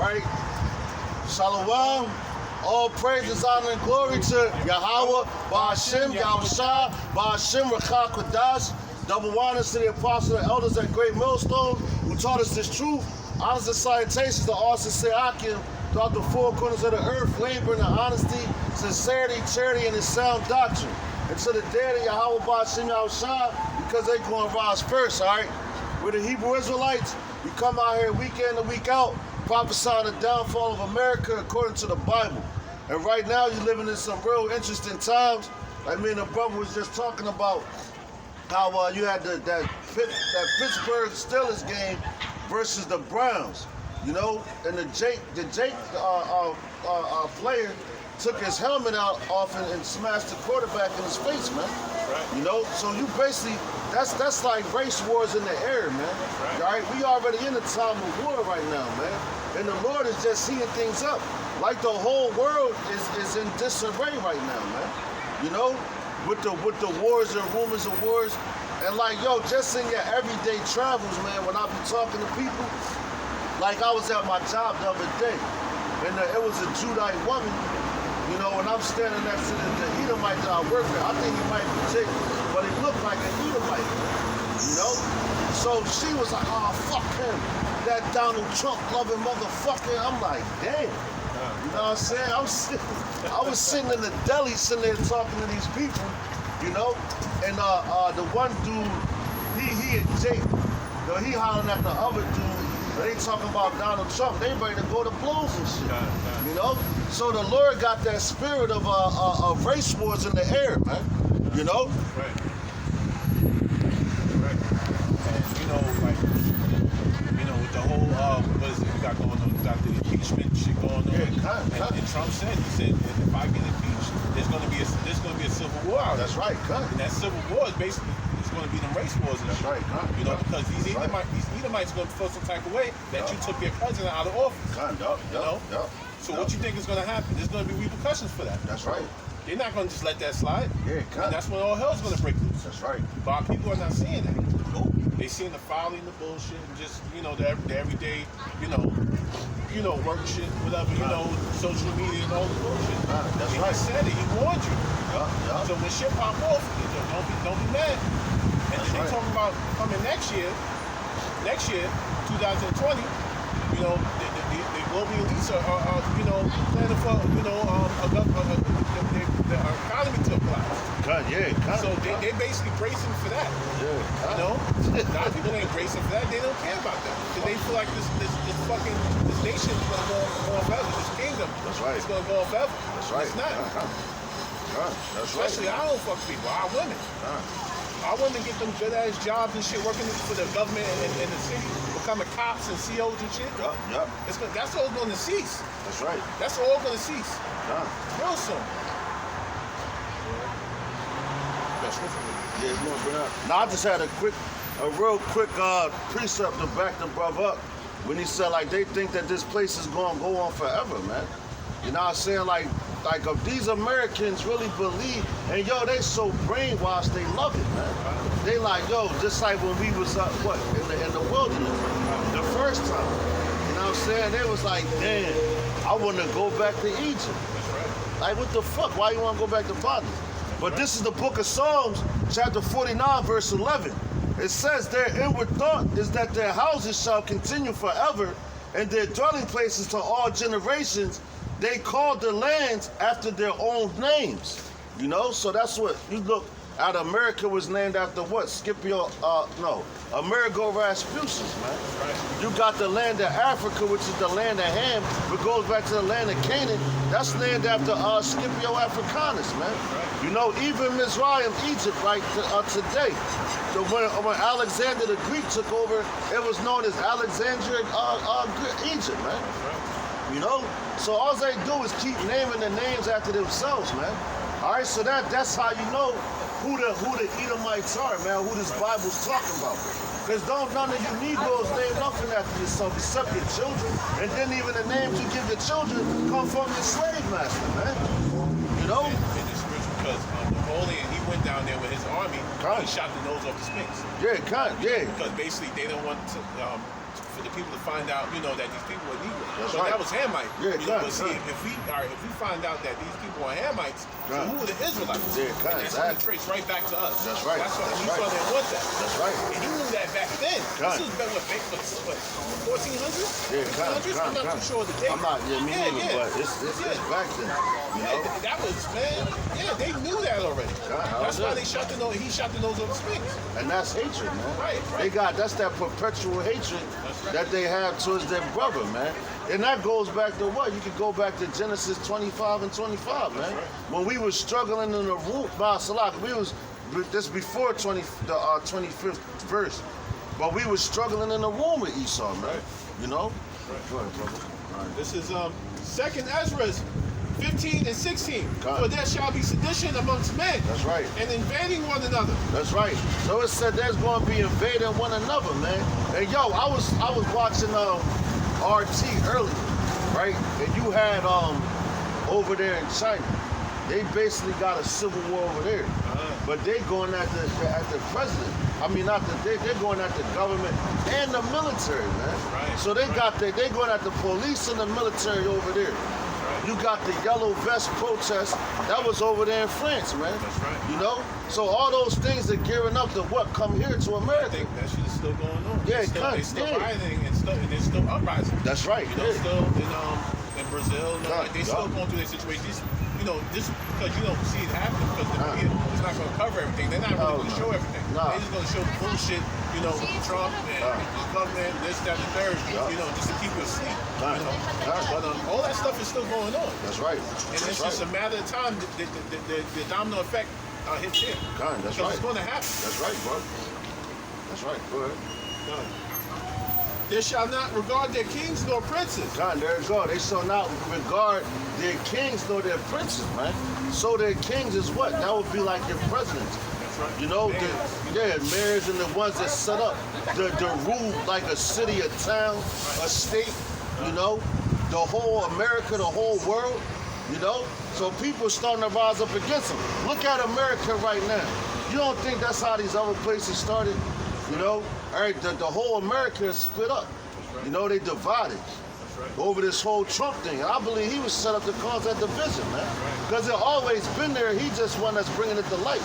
right? Shalom. All praises, honor, and glory to Yahweh, Ba'ashem, Yahushua, Ba'ashem, Rakha Kodash. Double honors to the apostles and elders at Great Millstone who taught us this truth. Honors and salutations to all sincere Akim throughout the four corners of the earth, laboring in honesty, sincerity, charity, and his sound doctrine. And to the dead of Yahweh, Ba'ashem, Yahushua, because they going to rise first, all right? We're the Hebrew Israelites. We come out here week in and week out, prophesying the downfall of America according to the Bible. And right now, you're living in some real interesting times. Like me and the brother was just talking about how you had that Pittsburgh Steelers game versus the Browns, you know, and the Jake player took his helmet off and smashed the quarterback in his face, man. Right. You know, so you basically, that's like race wars in the air, man. Right. All right, we already in a time of war right now, man. And the Lord is just seeing things up. Like the whole world is in disarray right now, man. You know, with the wars and rumors of wars. And like, yo, just in your everyday travels, man, when I be talking to people, like I was at my job the other day, and it was a Judite woman, you know, and I'm standing next to the Edomite that I work with. I think he might be Jake, but he looked like an Edomite, you know? So she was like, oh, fuck him, that Donald Trump loving motherfucker. I'm like, damn. You know what I'm saying? I was sitting in the deli, sitting there talking to these people, you know, and the one dude, he and Jake, you know, he hollering at the other dude. They talking about Donald Trump. They ready to go to blows and shit, you know. So the Lord got that spirit of race wars in the air, man. You know. Right. Right. And you know, like, you know, with the whole what is it you got going on? You got the impeachment shit going on. Yeah, and Trump said, if I get impeached, there's gonna be a civil war out there. That's right, And that civil war is basically going to be them race wars and That's shit. right, you know, because these Edomites going to feel some type of way that you took their president out of office. You know? So what you think is going to happen? There's going to be repercussions for that. That's right. They're not going to just let that slide. Yeah, and that's when all hell's going to break loose. That's right. But our people are not seeing that. They seeing the folly and the bullshit and just, you know, the everyday, you know, work shit, whatever, you know, social media and all the bullshit. That's and right. He said it. He warned you. Yeah. So when shit pop off, don't be mad. And then they talking about coming next year, 2020, you know, the global elites are you know, planning for, you know, the economy to collapse. So they basically bracing for that. You know? A lot of people ain't bracing for that. They don't care about that. Because they feel like this nation is going to go on forever. This kingdom is going to go on forever. That's right. It's not. That's Especially right. our own fuck people, our women. Our women get them good ass jobs and shit, working for the government in the city, becoming cops and COs and shit. That's all going to cease. That's right. That's all going to cease. Real soon. Now I just had a real quick precept to back the brother up when he said like they think that this place is going to go on forever, man. You know what I'm saying? Like if these Americans really believe, and yo, they so brainwashed, they love it, man. They like, yo, just like when we was in the wilderness the first time. You know what I'm saying? They was like, damn, I want to go back to Egypt. Like, what the fuck? Why you want to go back to bondage? But this is the book of Psalms, chapter 49, verse 11. It says their inward thought is that their houses shall continue forever, and their dwelling places to all generations. They called the lands after their own names. You know, so that's what you look at. America was named after what? Amerigo Vespucius, man. You got the land of Africa, which is the land of Ham, which goes back to the land of Canaan. That's named after Scipio Africanus, man. You know, even Mizraim, Egypt, right today. So when Alexander the Greek took over, it was known as Alexandria, Egypt, man. You know, so all they do is keep naming the names after themselves, man. All right, so that's how you know who the Edomites are, man. Who this Bible's talking about. Because none of you Negroes name nothing after yourself except your children, and then even the names you give your children come from your slave master, man. You know. And it's rich because Napoleon, he went down there with his army. He shot the nose off the Sphinx. Yeah. Because basically they don't want to. for the people to find out, that these people were Negroes. That's So right. that was Hamite. Yeah, But see, if we find out that these people are Hamites, so who are the Israelites? Yeah, and that's when it trace right back to us. That's right. That's why That's Esau right. didn't want that. That's right. And he knew that back then. God. This was back what 1400s? Yeah, 1500s? I'm not too sure of the date. I'm not, me neither, but it's back then. That was, man. Yeah, they knew that already. That's why he shot the nose of the Sphinx. And that's hatred, man. Right. That's that perpetual hatred that they have towards their brother, man. And that goes back to what? You could go back to Genesis 25 and 25, man. When we were struggling in the root, this before the 25th verse, but we were struggling in the womb with Esau, man. Right. Go Right. ahead, brother. Right. This is 2nd Ezra 15 and 16. God. For there shall be sedition amongst men. That's right. And invading one another. That's right. So it said there's going to be invading one another, man. And yo, I was watching RT earlier, right? And you had over there in China, they basically got a civil war over there, but they going at the president. I mean, they're going at the government and the military, man. Right. So they going at the police and the military over there. You got the yellow vest protest. That was over there in France, man. That's right. So all those things are gearing up to what? Come here to I America. think that shit is still going on. Yeah, They're still rioting and they're still uprising. That's right. Still in Brazil, they still going through their situation. This because you don't see it happen because the media is not going to cover everything. They're not really going to show everything. They're just going to show the bullshit, with Trump and the government, this, that, and the third, just to keep you asleep. But all that stuff is still going on. That's right. And it's just a matter of time that the domino effect hits here. That's right. It's going to happen. That's right, bro. That's right. Go ahead. They shall not regard their kings nor princes. God, there you go. They shall not regard their kings nor their princes, man. So their kings is what? That would be like your presidents. That's right. Mayors and the ones that set up the rule like a city, a town, a state, the whole America, the whole world, So people starting to rise up against them. Look at America right now. You don't think that's how these other places started? The whole America is split up. They divided over this whole Trump thing. And I believe he was set up to cause that division, man. Because it always been there. He just one that's bringing it to light.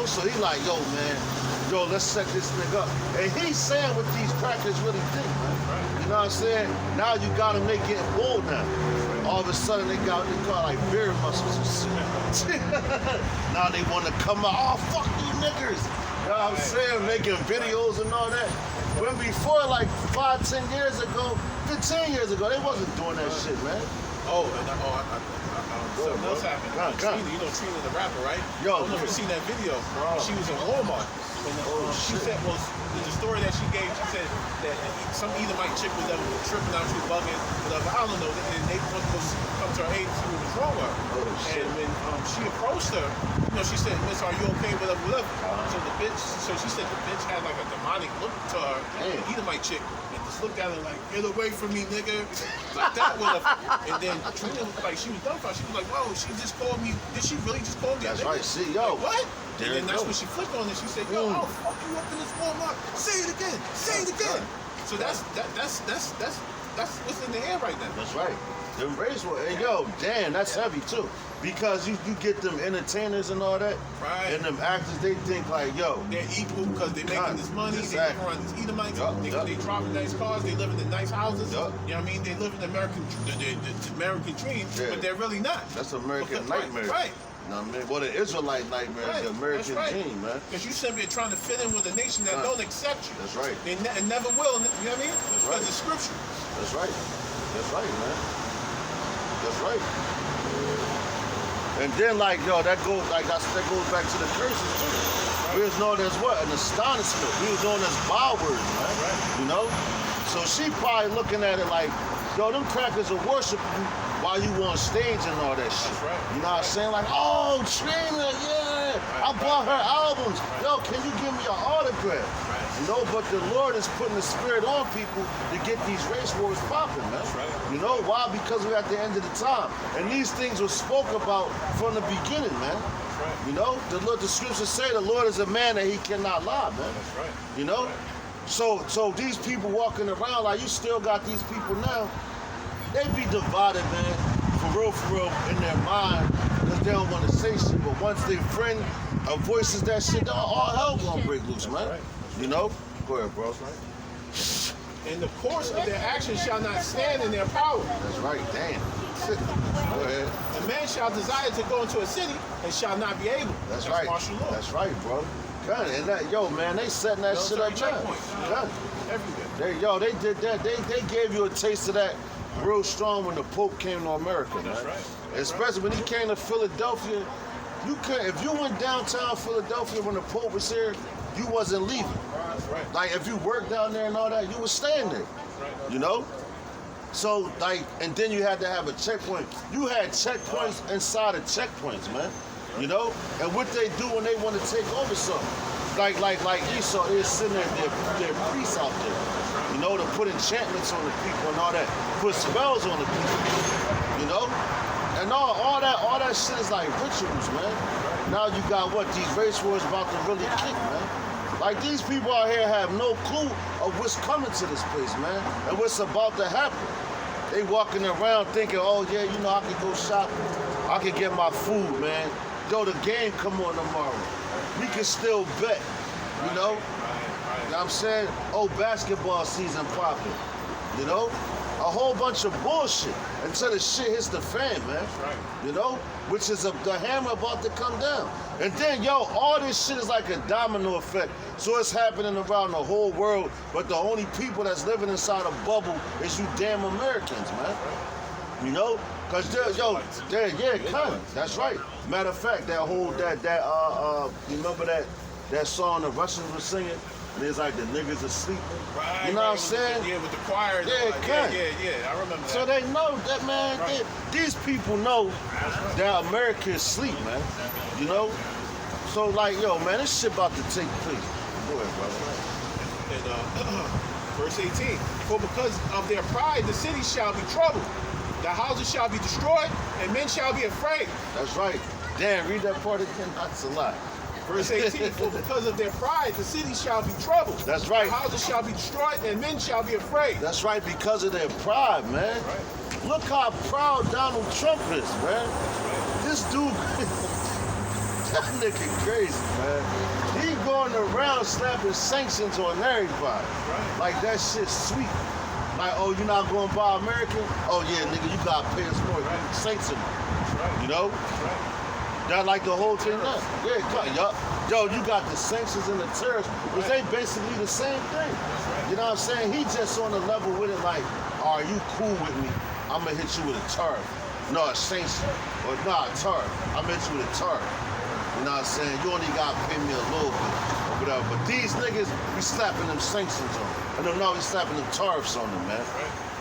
So he like, man, let's set this nigga up. And he's saying what these crackers really think, man. You know what I'm saying? Now you got them, they getting bold now. All of a sudden they got what they call like bear muscles and shit. Now they want to come out, oh, fuck you niggers. You know what I'm saying? Making videos and all that. When before, like 5, 10 years ago, 15 years ago, they wasn't doing that shit, man. Something else happened. Trina the rapper, right? Yo, I don't know if you've seen that video. She was in Walmart. And, she said, the story that she gave, she said that some Edomite chick was tripping out, she was bugging, whatever. I don't know. And they wanted to come to her aid and see what was wrong with her. And when she approached her, she said, Miss, are you okay? Whatever. So she said the bitch had like a demonic look to her, an Edomite chick. Just looked at her like, get away from me, nigga. Like that with her. And then Trina was like, she was dumbfounded. She was like, whoa, she just called me. Did she really just call me? That's right. See, yo. Like, what? And then that's when she flipped on it. She said, yo, I'll fuck you up in this Walmart. Say it again. Say it again. So that's what's in the air right now. That's right. The race war. And yo, damn, that's heavy too. Because you get them entertainers and all that. Right. And them actors, they think like, yo. They're equal because they're making this money. They live around these Edomites. They driving nice cars. They live in nice houses. You know what I mean? They live in the American dream, but they're really not. That's American nightmare. Right. You know what I mean? Well, the Israelite nightmare is the American dream, man. Because you simply are trying to fit in with a nation that don't accept you. That's right. They never will. You know what I mean? That's right. Because it's scripture. That's right. That's right, man. That's right. And then, like, yo, that goes back to the curses too. We was known as what? An astonishment. We was known as byword, man. So she probably looking at it like, yo, them crackers are worshiping you while you on stage and all that shit. You know what I'm saying? Like, oh, Trina, yeah, I bought her albums. Yo, can you give me an autograph? But the Lord is putting the spirit on people to get these race wars popping, man. Why? Because we're at the end of the time. And these things were spoke about from the beginning, man. The scriptures say the Lord is a man that he cannot lie, man. So these people walking around, like you still got these people now, they be divided, man, for real, in their mind, because they don't want to say shit. But once their friend voices that shit, all hell gonna break loose, man. Right. You know? Go ahead, bro. And the course of their actions shall not stand in their power. That's right, damn. Go ahead. A man shall desire to go into a city and shall not be able. That's right. Martial law. That's right, bro. God, and that, yo, man, they setting that shit up now. God. Everywhere. They did that. They gave you a taste of that real strong when the Pope came to America, man. That's right. Especially when he came to Philadelphia. You could, if you went downtown Philadelphia when the Pope was here, you wasn't leaving. That's right. Like if you worked down there and all that, you was staying there. Right. You know? So like, and then you had to have a checkpoint. You had checkpoints inside of checkpoints, man. You know? And what they do when they want to take over something. Like Esau is sitting there, their priests out there. You know, to put enchantments on the people and all that. Put spells on the people. You know? And all that shit is like rituals, man. Now you got what? These race wars about to really kick, man. Like these people out here have no clue of what's coming to this place, man. And what's about to happen. They walking around thinking, oh yeah, you know, I can go shopping. I can get my food, man. Yo, the game come on tomorrow. We can still bet, you know? You know what I'm saying? Oh, basketball season popping, you know? A whole bunch of bullshit until the shit hits the fan, man. That's right. You know? Which is the hammer about to come down. And then, yo, all this shit is like a domino effect. So it's happening around the whole world, but the only people that's living inside a bubble is you damn Americans, man. You know? Cause that's right. Matter of fact, that whole you remember that song the Russians were singing? And it's like the niggas are sleeping. Right, you know what I'm saying? Yeah, with the choir. Yeah, I remember that. So they know that, man. Right. These people know that America is asleep, man. You know? So like, yo, man, this shit about to take place. Go ahead, brother. And verse 18. For because of their pride, the city shall be troubled. The houses shall be destroyed, and men shall be afraid. That's right. Damn, read that part again. That's a lot. Verse 18, for because of their pride, the city shall be troubled. That's right. The houses shall be destroyed, and men shall be afraid. That's right, because of their pride, man. Right. Look how proud Donald Trump is, man. Right. This dude, that nigga crazy, man. He going around slapping sanctions on everybody. Right. Like that shit's sweet. Like, oh, you're not going to buy American? Oh, yeah, nigga, you got to pay us more. Right. Sanction. Right. You know? Right. That like the whole thing now. Yeah, yup. Yo, you got the sanctions and the tariffs, because they basically the same thing. You know what I'm saying? He just on the level with it like, are you cool with me? I'm going to hit you with a tariff. No, a sanction. Or nah, a tariff. I'm going to hit you with a tariff. You know what I'm saying? You only got to pay me a little bit or whatever. But these niggas, we slapping them sanctions on them. And no, we slapping them tariffs on them, man.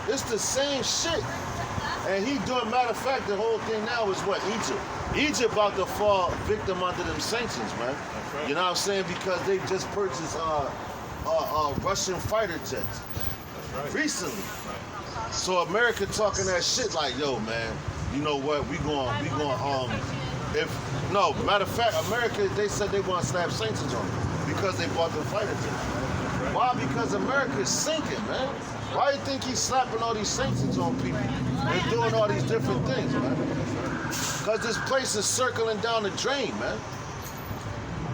It's the same shit. And he doing, matter of fact, the whole thing now is what? Egypt. Egypt about to fall victim under them sanctions, man. Right. You know what I'm saying? Because they just purchased Russian fighter jets recently. Right. So America talking that shit like, yo, man, you know what? We going matter of fact, America, they said they want to slap sanctions on them because they bought the fighter jets. Right. Why? Because America is sinking, man. Why do you think he's slapping all these sanctions on people and doing all these different things, man? Because this place is circling down the drain, man.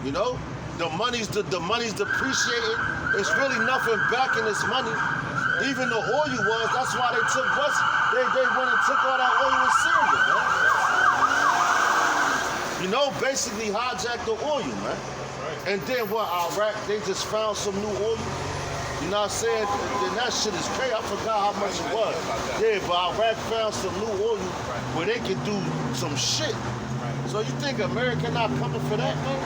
You know? The money's depreciating. It's really nothing back in this money. Even the oil was, that's why they took they went and took all that oil in Syria, man. You know, basically hijacked the oil, man. And then what, Iraq, they just found some new oil. You know what I'm saying? Then that shit is crazy. I forgot how much it was. Yeah, but Iraq found some new oil where they could do some shit. So you think America not coming for that, man?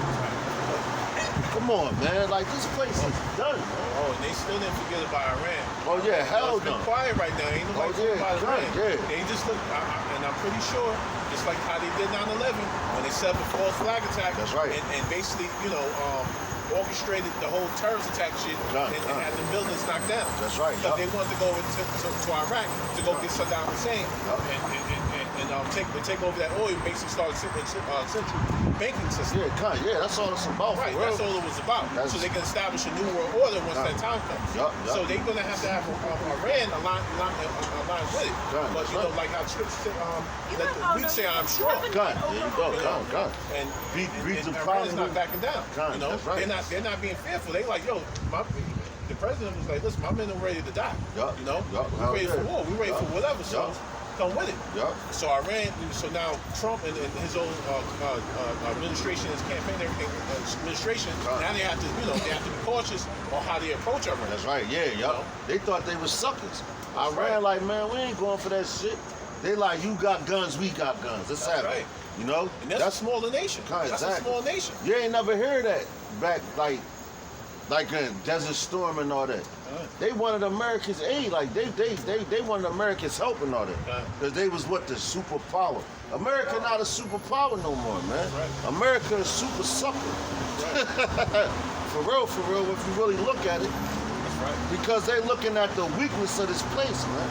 Come on, man. Like, this place is done, man. Oh, and they still didn't forget about Iran. Oh, yeah, hell no. It's been quiet right now. Ain't nobody talking about Iran. Yeah. They just look, and I'm pretty sure, just like how they did 9/11, when they set up a false flag attack. That's right. And basically, you know, orchestrated the whole terrorist attack shit and had the buildings knocked down. That's right. Because they wanted to go to Iraq to go get Saddam Hussein and they take over that oil and basically start a central banking system. Yeah, that's all it's about. Right, for real. that's all it was about. So they can establish a new world order once that time comes. So they're gonna have Iran align with it. But you know, like how Scripture said, let the weak say, "I'm strong." There you go. And the Iran's not backing down. You know, that's right. they're not being fearful. They like, yo, the president was like, listen, my men are ready to die. You know, we're ready for war. We're ready for whatever. So come with it. So Iran. So now Trump and his own administration, his campaign, everything, administration. Now they have to, they have to be cautious on how they approach Iran. That's right. They thought they were suckers. Iran, like, man, we ain't going for that shit. They like, you got guns, we got guns. Let's have it. You know? And that's a smaller nation. That's a small nation. You ain't never heard that back, like a Desert Storm and all that. They wanted America's aid, like they wanted America's help and all that. Because they was the superpower. America not a superpower no more, man. America is super sucker. For real, if you really look at it. Because they looking at the weakness of this place, man.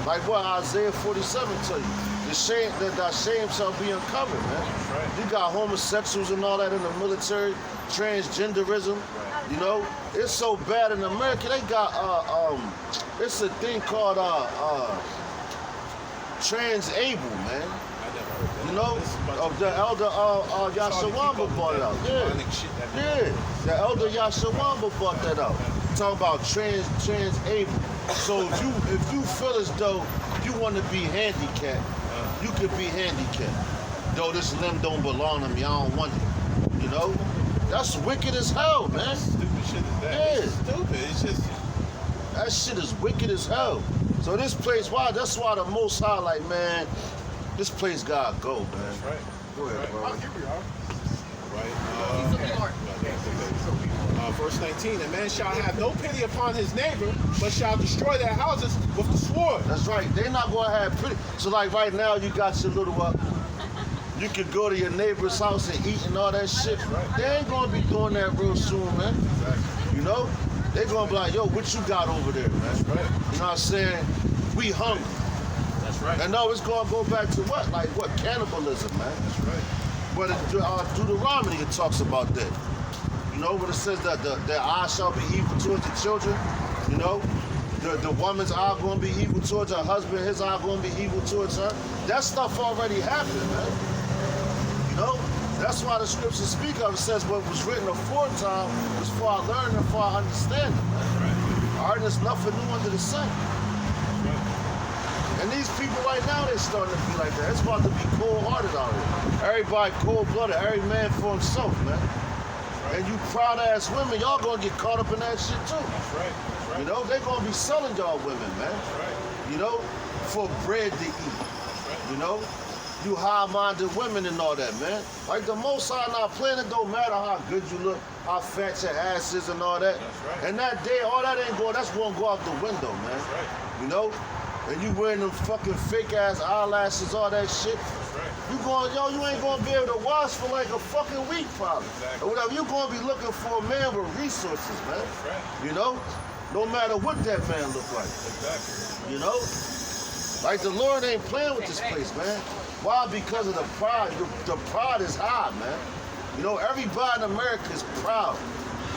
Like what Isaiah 47 tell you. That shame shall be uncovered, man. You got homosexuals and all that in the military, transgenderism. You know, it's so bad in America. They got it's a thing called trans-able, man. You know, the elder Yashawamba brought it out. The elder Yashawamba brought that out. Talking about trans-able. So if you feel as though you want to be handicapped, you could be handicapped. Though this limb don't belong to me, I don't want it. You know? That's wicked as hell, man. Stupid shit is that. It's stupid. It's just... That shit is wicked as hell. So this place, that's why the Most High, like, man, this place gotta go, man. That's right. Go ahead, bro. Here we are. Verse 19, a man shall have no pity upon his neighbor, but shall destroy their houses with the sword. That's right. They're not going to have pity. So, like, right now, you got your little, you could go to your neighbor's house and eat and all that shit. They ain't going to be doing that real soon, man. You know? They're going to be like, yo, what you got over there, man? That's right. You know what I'm saying? We hungry. That's right. And no, it's going to go back to what? Like, what? Cannibalism, man. That's right. But Deuteronomy, it talks about that. You know, when it says that the eye shall be evil towards the children, you know, the woman's eye going to be evil towards her husband, his eye going to be evil towards her. That stuff already happened, man. You know, that's why the scriptures speak of it. Says what was written aforetime was for our learning and for our understanding, man. All right, there's nothing new under the sun. And these people right now, they're starting to be like that. It's about to be cold-hearted out here. Everybody cold-blooded, every man for himself, man. And you proud-ass women, y'all gonna get caught up in that shit too. That's right. You know, they gonna be selling y'all women, man. You know, for bread to eat. You know, you high-minded women and all that, man. Like the Most High not playing, it don't matter how good you look, how fat your ass is and all that. And that day, all that ain't going, that's gonna go out the window, man. You know? And you wearing them fucking fake-ass eyelashes, all that shit. You ain't gonna be able to wash for like a fucking week, probably. Or whatever. You gonna be looking for a man with resources, man. You know? No matter what that man look like. You know? Like the Lord ain't playing with this place, man. Why? Because of the pride. The pride is high, man. You know, everybody in America is proud.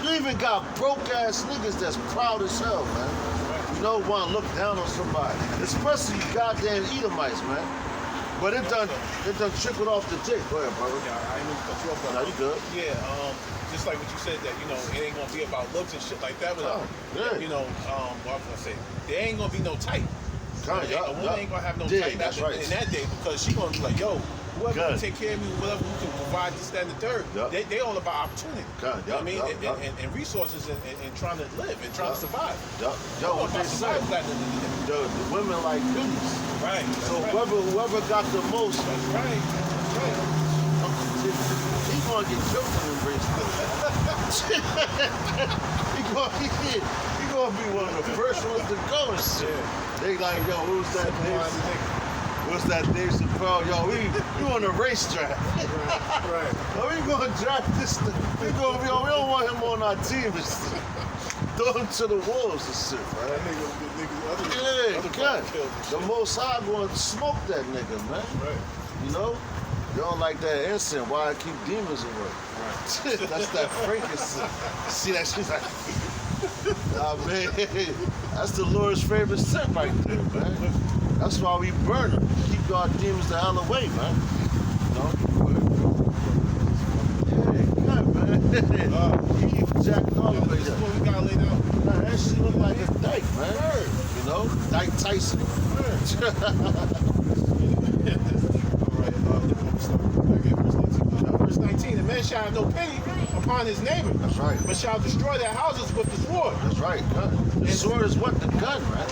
You even got broke-ass niggas that's proud as hell, man. You know, want to look down on somebody. Especially goddamn Edomites, man. But it done trickled off the dick. Go ahead, brother. Yeah, I ain't gonna cut you off. Now you good. Yeah, just like what you said that, it ain't gonna be about looks and shit like that. But, what I was gonna say, there ain't gonna be no type. A woman ain't gonna have no type in that day because she gonna be like, yo, whoever can take care of me, whoever who can provide this, that, and the third, they all about opportunity. You know what I mean? And resources and trying to live and trying to survive. Yo, what they say, the women like goodies. Right. So whoever got the most. That's right. He gonna get killed in the race. he gonna be one of the first ones to go and shit. They like, yo, who's that name? What's that Dave Chappelle? Yo, we on a racetrack. Right. So we gonna drive this thing. We don't want him on our team. throw him to the wolves and shit, man. That nigga, Yeah, other God. killed and The shit. Most High going to smoke that nigga, man. Right. You know? They don't like that incense. Why I keep demons away? Right. That's that frankincense. See that shit's like, nah, man. That's the Lord's favorite scent right there, man. That's why we burn them. Keep our demons the hell away, man. You know? Yeah, good, man. You keep jacking off like This is that. what we got laid out. Nah, that shit look like a dyke, man. Word. You know? Dyke Tyson. Alright, let me start. I get verse 19. Verse 19, the man shall have no pity upon his neighbor, That's right. but shall destroy their houses with the sword. That's right, gun. The sword is what? The gun, man.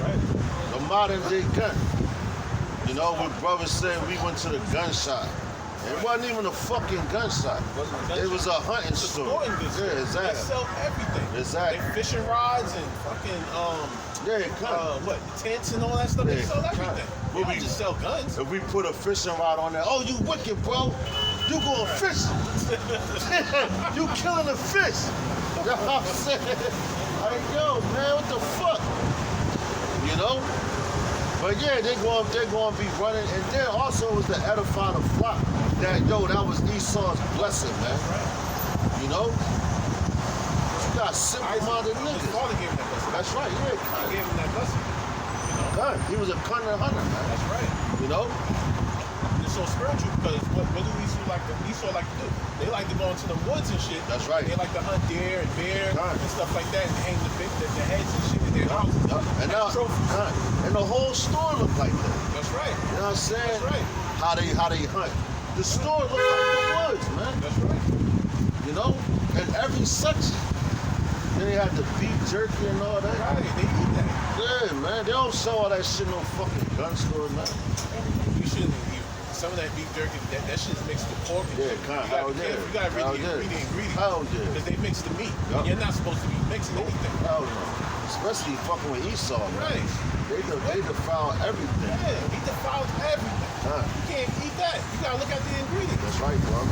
Right. The modern day gun. You know, what brothers said we went to the gun shop. It wasn't even a fucking gun shop. It was a hunting It's a store. sporting business. Yeah, They exactly. sell everything. Exactly. They fishing rods and fucking Yeah, gun. what, tents and all that stuff. They Yeah, sell gun. everything. What They we- don't just sell guns. If we put a fishing rod on there, oh, you wicked, bro. You going fishing. You killing a fish. You know what I'm saying? Like, yo, man, what the fuck? You know? But yeah, they're going to be running. And then also was to edify the flock. That was Esau's blessing, man. You know? You got simple-minded His niggas. father gave him that blessing. That's right, yeah, He cut. gave him that blessing. You know? Cut. He was a cunning hunter, man. That's right. You know? It's so spiritual because what do Esau like to do? They like to go into the woods and shit. That's right. They like to hunt deer and bear Right. and stuff like that and hang the heads and shit in their houses. And now, As trophies. and the whole store looked like that. That's right. You know what I'm saying? That's right. How they hunt. The store looked like the woods, man. That's right. You know? And every section. Then they had the beef jerky and all that. Right. They eat that. Yeah, man. They don't sell all that shit in no fucking gun store, man. You shouldn't eat some of that beef jerky. That shit's mixed with pork. And Yeah, shit. kind of. You Hell gotta be yeah. careful. You gotta Hell read yeah. the ingredients. Hell yeah. Because they mix the meat. Yup. You're not supposed to be mixing anything. Hell no. Especially fucking with Esau, man. Right. They defile everything. Yeah, he defiled everything. Huh. You can't eat that. You gotta look at the ingredients. That's right, bro.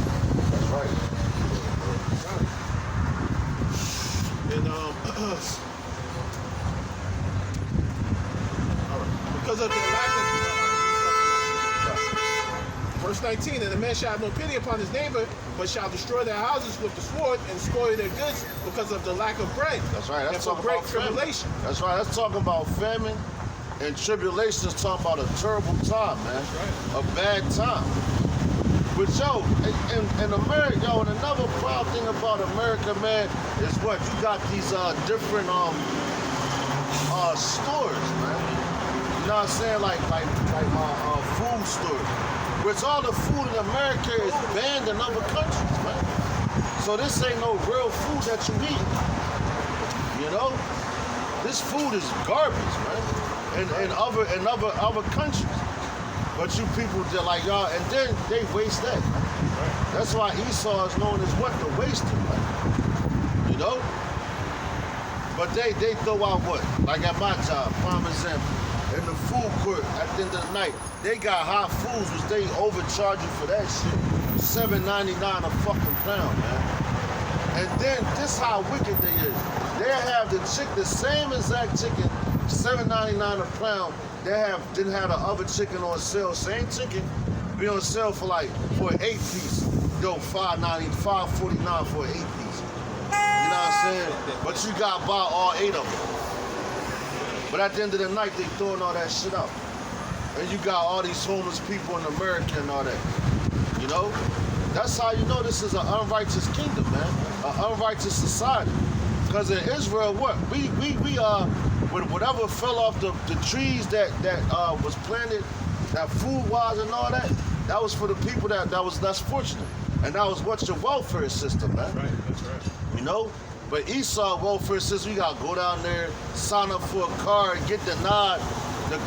That's right. And because of the lack of verse 19, and the man shall have no pity upon his neighbor, but shall destroy their houses with the sword and spoil their goods because of the lack of bread. That's right. That's and for talking great about famine. tribulation. That's right. That's talking about famine and tribulation. Is talking about a terrible time, man. That's right. A bad time. But yo, in America, yo, and another proud thing about America, man, is what you got these different stores, man. You know what I'm saying? Like food stores. Which all the food in America is banned in other countries, man. So this ain't no real food that you eat. You know? This food is garbage, man. In other countries. But you people, they're like, y'all, and then they waste that. That's why Esau is known as what? The waster, man. You know? But they throw out what? Like at my job, prime example. In the food court at the end of the night, they got hot foods which they overcharge you for that shit. $7.99 a fucking pound, man. And then this how wicked they is. They have the same exact chicken, $7.99 a pound. They didn't have the other chicken on sale. Same chicken be on sale for an 8-piece. Yo, $5.49 for an 8-piece. You know what I'm saying? But you got to buy all 8 of them. But at the end of the night, they throwing all that shit out. And you got all these homeless people in America and all that. You know? That's how you know this is an unrighteous kingdom, man. An unrighteous society. Because in Israel, what? We whatever fell off the trees that was planted, that food-wise and all that, that was for the people that was less fortunate. And that was what's your welfare system, man. That's right. That's right. You know? But Esau welfare system, you gotta go down there, sign up for a card, get denied.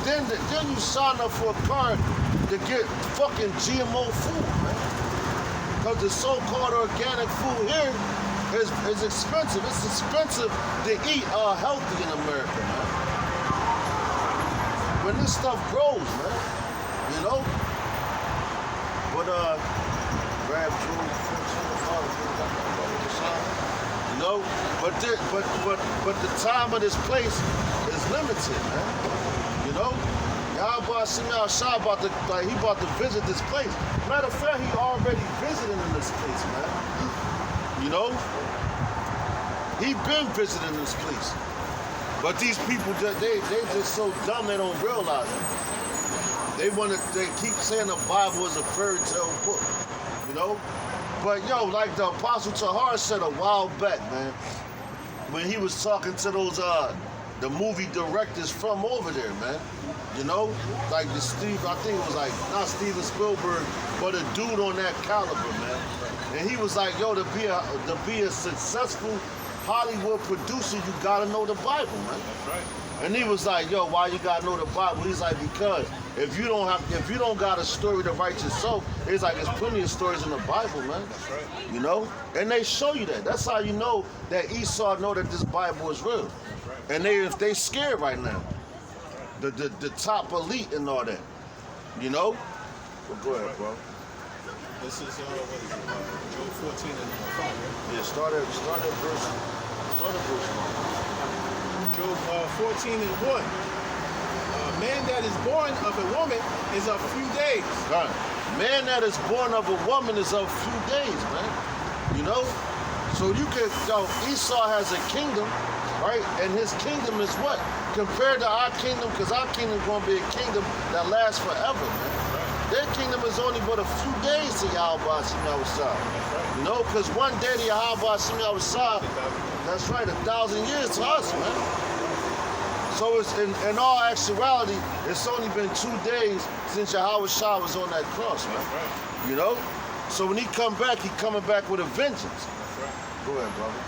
Then you sign up for a card to get fucking GMO food, man. Because the so-called organic food here is expensive. It's expensive to eat healthy in America, man. When this stuff grows, man, you know? But grab June 14th, you You know, but the time of this place is limited, man. You know, Yahweh Shemel Shah about to visit this place. Matter of fact, he already visiting in this place, man. You know, he been visiting this place. But these people, they just so dumb they don't realize it. They keep saying the Bible is a fairy tale book, you know? But yo, like the Apostle Tahar said a while back, man, when he was talking to those the movie directors from over there, man. You know? Like I think it was like not Steven Spielberg, but a dude on that caliber, man. And he was like, yo, to be a successful Hollywood producer, you gotta know the Bible, man. That's right. And he was like, yo, why you gotta know the Bible? He's like, because if you don't got a story to write yourself, it's like there's plenty of stories in the Bible, man. That's right. You know? And they show you that. That's how you know that Esau know that this Bible is real. That's right. And they scared right now. The top elite and all that. You know? Well, go ahead, bro. This is what is it? Job 14 and 5, right? Yeah, start at verse 1. Job 14 and 1. A man that is born of a woman is of few days. God. Man that is born of a woman is of few days, man. You know? So Esau has a kingdom, right? And his kingdom is what? Compared to our kingdom, because our kingdom is going to be a kingdom that lasts forever, man. Their kingdom is only but a few days to Yahweh Shemel Shah. You know, because one day to Yahweh Shemel Shah, that's right, 1,000 years to us, man. So it's in all actuality, it's only been 2 days since Yahweh Shah was on that cross, man. You know? So when he come back, he coming back with a vengeance. Go ahead, brother.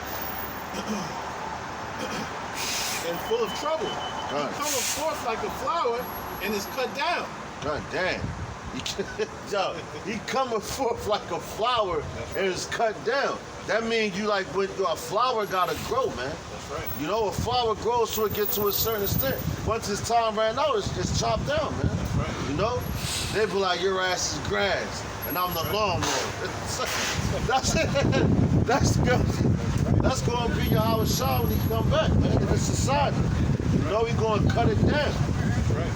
And full of trouble. God. He cometh forth like a flower and is cut down. God damn. Yo, he coming forth like a flower and is cut down. That means you like when a flower gotta grow, man. That's right. You know, a flower grows till it gets to a certain extent. Once its time ran out, it's chopped down, man. That's right. You know? They be like, your ass is grass, and I'm the lawnmower. That's it. That's gonna be Yahweh Shah when he come back, man, in this society. You know, he gonna cut it down. That's right.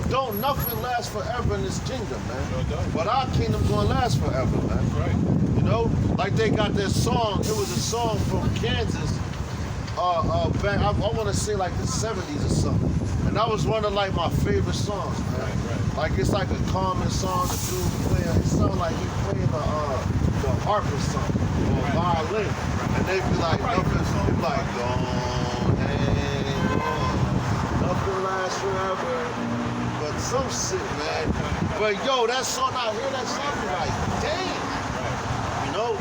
Don't nothing last forever in this kingdom, man. No, don't. But our kingdom gonna last forever, man. That's right. You know, like they got this song. It was a song from Kansas. Back I want to say like the 70s or something. And that was one of like my favorite songs, man. Right. Like it's like a calming song. The dude playing. It sounds like he playing the harp or something, or violin. And they be like nothing. Be like don't hang on, nothing lasts forever. But some shit, man. But yo, that song, I hear that song, I'm like, damn. You know?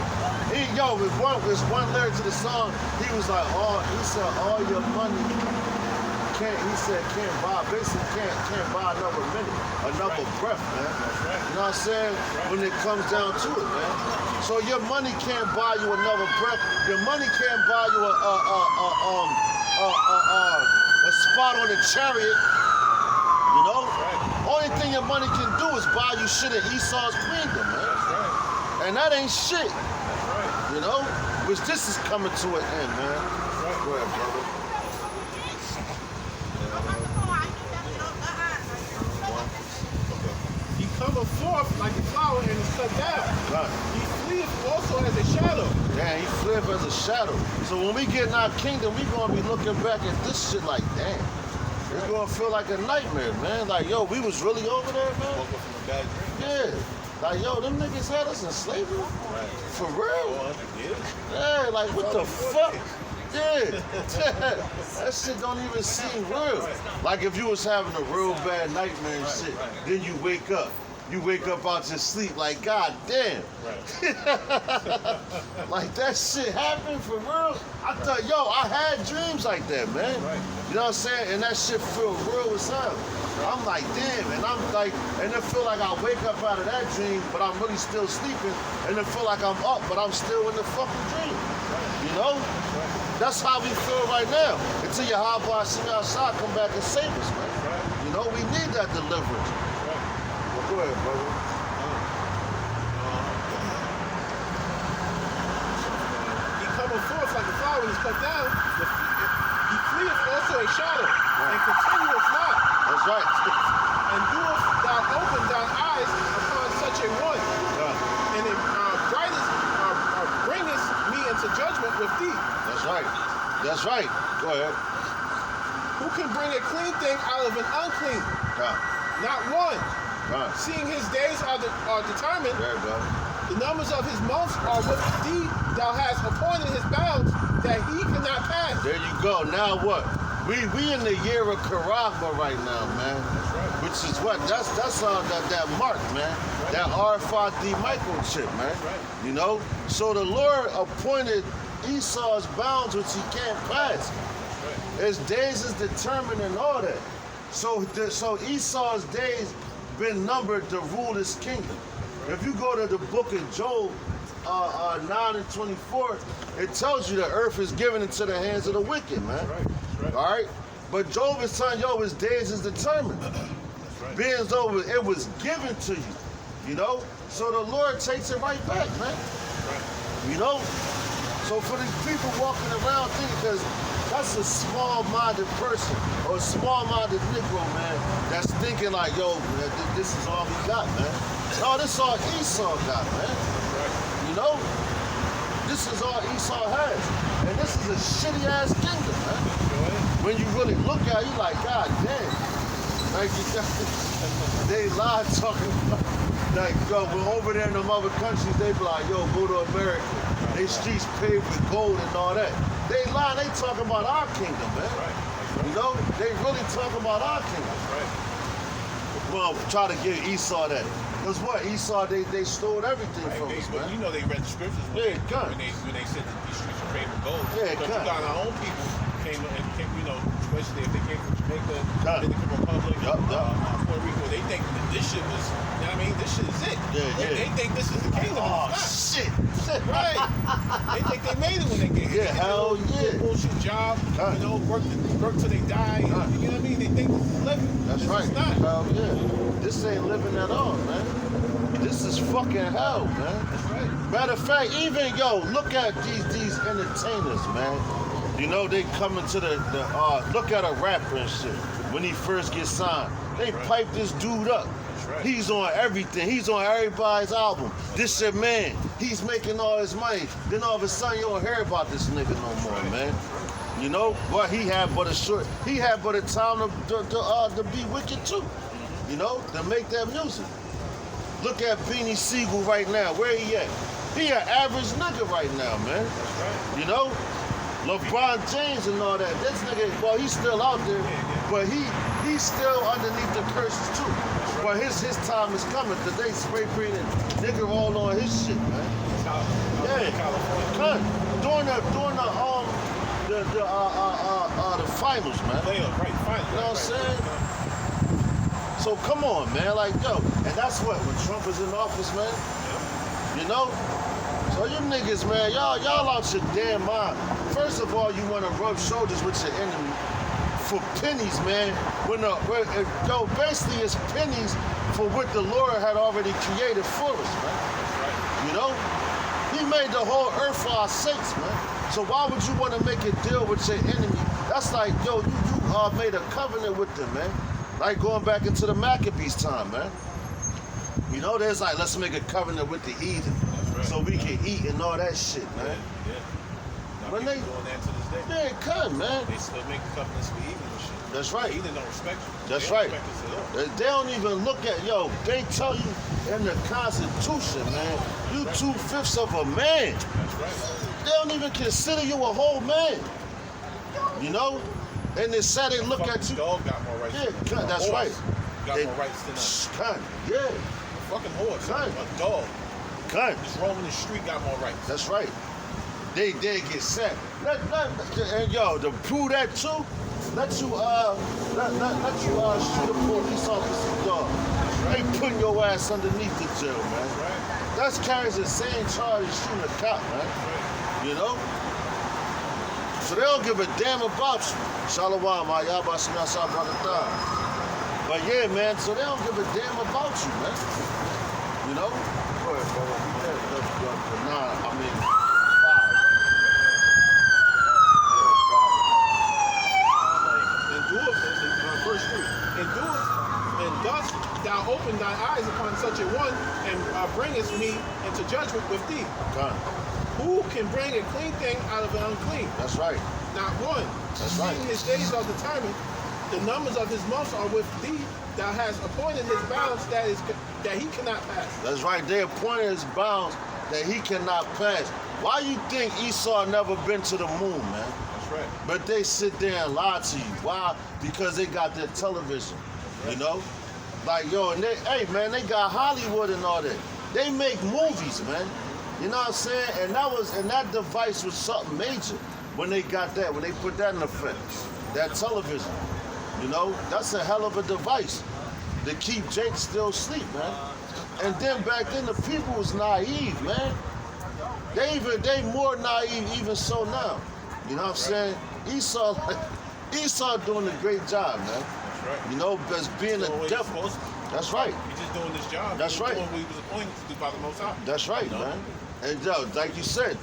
There's one lyric to the song, he was like, he said, all your money can't buy, basically can't buy another minute, another breath, man. You know what I'm saying? When it comes down to it, man. So your money can't buy you another breath. Your money can't buy you a spot on a chariot. You know? Only thing your money can do is buy you shit in Esau's kingdom, man. And that ain't shit. You know? Which this is coming to an end, man. Go ahead, brother. He cometh forth like a flower and is cut down. Right. He fleeth also as a shadow. Yeah, he flipped as a shadow. So when we get in our kingdom, we gonna be looking back at this shit like, damn. It's gonna feel like a nightmare, man. Like, yo, we was really over there, man. Woke up from a bad dream. Yeah. Like, yo, them niggas had us in slavery? Right. For real? 400 years. Yeah, like, what the fuck? Yeah. That shit don't even seem real. Like, if you was having a real bad nightmare and shit, then you wake up. You wake up out your sleep like, God damn. Like, that shit happened for real? I thought, yo, I had dreams like that, man. You know what I'm saying? And that shit feel real as hell. I'm like, damn, and I'm like, and it feel like I wake up out of that dream, but I'm really still sleeping, and it feel like I'm up, but I'm still in the fucking dream. You know? That's how we feel right now. Until Yahweh Shemel Shah come back and save us, man. You know, we need that deliverance. Well, go ahead, brother. He cometh forth like a flower when it's cut down, he fleeth also a shadow, and continueth not. That's right. And doeth thou open thine eyes upon such a one, and it bringest me into judgment with thee. That's right. That's right. Go ahead. Who can bring a clean thing out of an unclean? Not one. Seeing his days are determined, there you go. the numbers of his months are with thee. Thou hast appointed his bounds that he cannot pass. There you go. Now what? We in the year of Karagma right now, man. That's right. Which is what? That's that mark, man. Right. That RFID microchip, man. That's right. You know? So the Lord appointed Esau's bounds which he can't pass. Right. His days is determined and all that. So Esau's days been numbered to rule his kingdom. Right. If you go to the book of Job 9 and 24, it tells you the earth is given into the hands of the wicked, man. Right. Right. All right? But Job is telling yo, his days is determined. Right. Being as though it was given to you, you know? So the Lord takes it right back, man. Right. You know? So for these people walking around thinking, because that's a small-minded person or a small-minded Negro, man, that's thinking like, yo, this is all we got, man. No, this is all Esau got, man. Right. You know? This is all Esau has. And this is a shitty-ass kingdom, man. When you really look at it, you like, God damn. Like, they lie talking about, like, yo, we're over there in them other countries, they be like, yo, go to America. They streets paved with gold and all that. They lie, they talking about our kingdom, man. Right. You know, they really talking about our kingdom. Right. Well, try to give Esau that. Because what? Esau, they stole everything from us, man. You know they read the scriptures when they said that these streets are paved with gold. Yeah, because you got our own people came, you know, especially if they came from Jamaica, Dominican Republic, Puerto Rico, they think that this shit was, you know what I mean? This shit is it. They think this is the kingdom. Oh, shit. Right. They think they made it when they get here. Yeah, hell yeah. Bullshit job, you know, work till they die. You know what I mean? They think this is living. That's right. It's not. Hell yeah. This ain't living at all, man. This is fucking hell, man. That's right. Matter of fact, even, yo, look at these entertainers, man. You know, they coming to the look at a rapper and shit. When he first gets signed, they pipe this dude up. Right. He's on everything. He's on everybody's album. This your man. He's making all his money. Then all of a sudden you don't hear about this nigga no more, man. You know, but he had but a time to be wicked too. You know, to make that music. Look at Beanie Siegel right now. Where he at? He an average nigga right now, man. That's right. You know? LeBron James and all that. This nigga, well, he's still out there, but he's still underneath the curses too. But his time is coming. Today spray painting nigga all on his shit, man. Yeah. During the finals, man. Right, finals. You know what I'm saying? So come on, man, like, yo, and that's what, when Trump is in office, man, you know? So you niggas, man, y'all out your damn mind. First of all, you want to rub shoulders with your enemy for pennies, man. Basically it's pennies for what the Lord had already created for us, man. You know? He made the whole earth for our sakes, man. So why would you want to make a deal with your enemy? That's like, yo, you made a covenant with them, man. Like going back into the Maccabees time, man. You know, there's like, let's make a covenant with the heathen, so we can eat and all that shit, man. When they doing that to this day. Man, come, man. They still make covenants with heathen and shit. That's right. Heathen don't respect you. That's they right. Don't respect us at all. They don't even look at, yo, they tell you in the Constitution, man, you 2/5 of a man. That's right. They don't even consider you a whole man. You know? And they say they look at you. Dog got more rights. Yeah, that's right. Got more rights than us. Yeah. A fucking horse. Cunt. A dog. Cunt. Just roaming the street got more rights. That's right. They get set. And yo, to prove that too, let you shoot a police officer's dog. They putting your ass underneath the jail, man. Right. That carries the same charge as shooting a cop, man. Right. You know? So they don't give a damn about you. Shalom, but yeah, man, so they don't give a damn about you, man. You know? Go ahead, brother. open thine eyes upon such a one, and bringest me into judgment with thee. Done. Who can bring a clean thing out of an unclean? That's right. Not one. That's right. Seeing his days are determined, the numbers of his months are with thee. Thou hast appointed his bounds that he cannot pass. That's right. They appointed his bounds that he cannot pass. Why you think Esau never been to the moon, man? That's right. But they sit there and lie to you. Why? Because they got their television, you know? Like, yo, and hey, man, they got Hollywood and all that. They make movies, man. You know what I'm saying? And that device was something major when they got that, when they put that in effect. That television, you know? That's a hell of a device to keep Jake still asleep, man. And then back then, the people was naive, man. They more naive even so now. You know what I'm saying? Esau doing a great job, man. That's right. You know, as being a devil. That's right. He's just doing his job. That's right. Doing what he was appointed to do by the Most High. That's right, You know? man. And yo, like you said,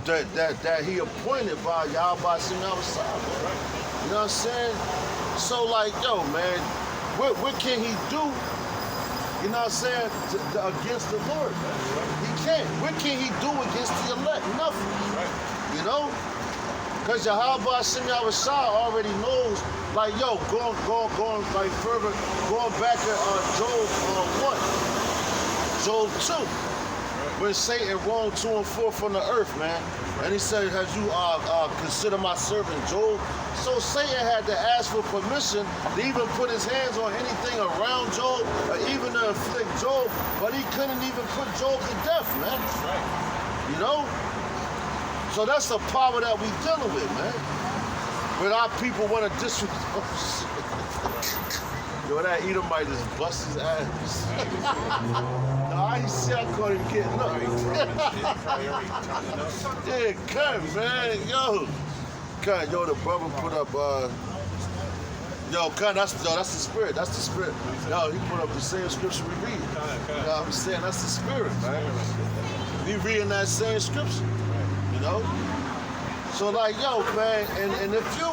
that he appointed by Yahweh Simeon Messiah, man. Right. You know what I'm saying? So like, yo, man, what can he do? You know what I'm saying? Against the Lord, man. Right. He can't. What can he do against the elect? Nothing. Right. You know? Because Yahweh Simeon Messiah already knows, like, yo, going like further, going back to Job 1, Job 2, when Satan roamed to and forth from the earth, man. And he said, have you considered my servant Job? So Satan had to ask for permission to even put his hands on anything around Job, or even to inflict Job, but he couldn't even put Job to death, man. That's right. You know? So that's the power that we dealing with, man. But our people want to disrespect. Oh, shit. Yo, that Edomite just bust his ass. No, I ain't see I caught him getting up. Yeah, cut, man. Yo. Cut, yo, the brother put up, yo, cut, that's the spirit. That's the spirit. Yo, he put up the same scripture we read. You know what I'm saying? That's the spirit, man. We reading that same scripture. You know? So like, yo, man, and if you,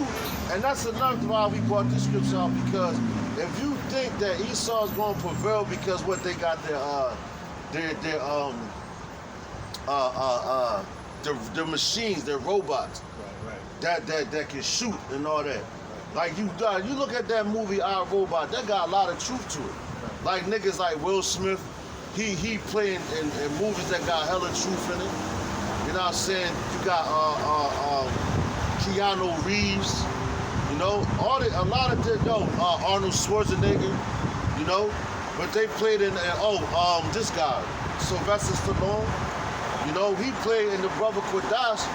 and that's another why we brought this scripture out, because if you think that Esau is going to prevail because what they got their machines, their robots, that can shoot and all that. Like you look at that movie I, Robot, that got a lot of truth to it. Like niggas like Will Smith, he playing in movies that got hella truth in it. You know what I'm saying? You got Keanu Reeves, you know, Arnold Schwarzenegger, you know, but they played in this guy, Sylvester Stallone, you know, he played in the Brother Quadash,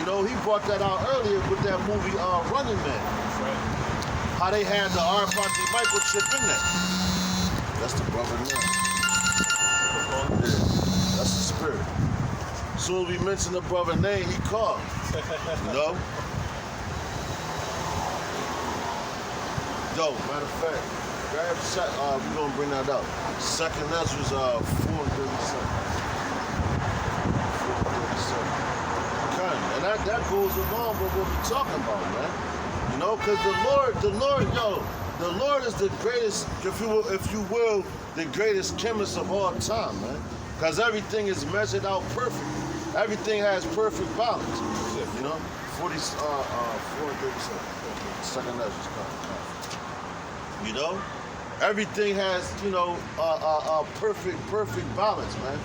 you know, he brought that out earlier with that movie Running Man. That's right. How they had the RFID microchip in there. That's the brother now. Yeah, that's the spirit. As soon as we mention the brother name, he called. You know? Yo, matter of fact, grab we're gonna bring that up. Second Ezra's 437. 437. And that goes along with what we're talking about, man. You know, because the Lord is the greatest, if you will, the greatest chemist of all time, man. Because everything is measured out perfectly. Everything has perfect balance. You know, 437. Second Ezra's come. You know, everything has, you know, perfect balance, man.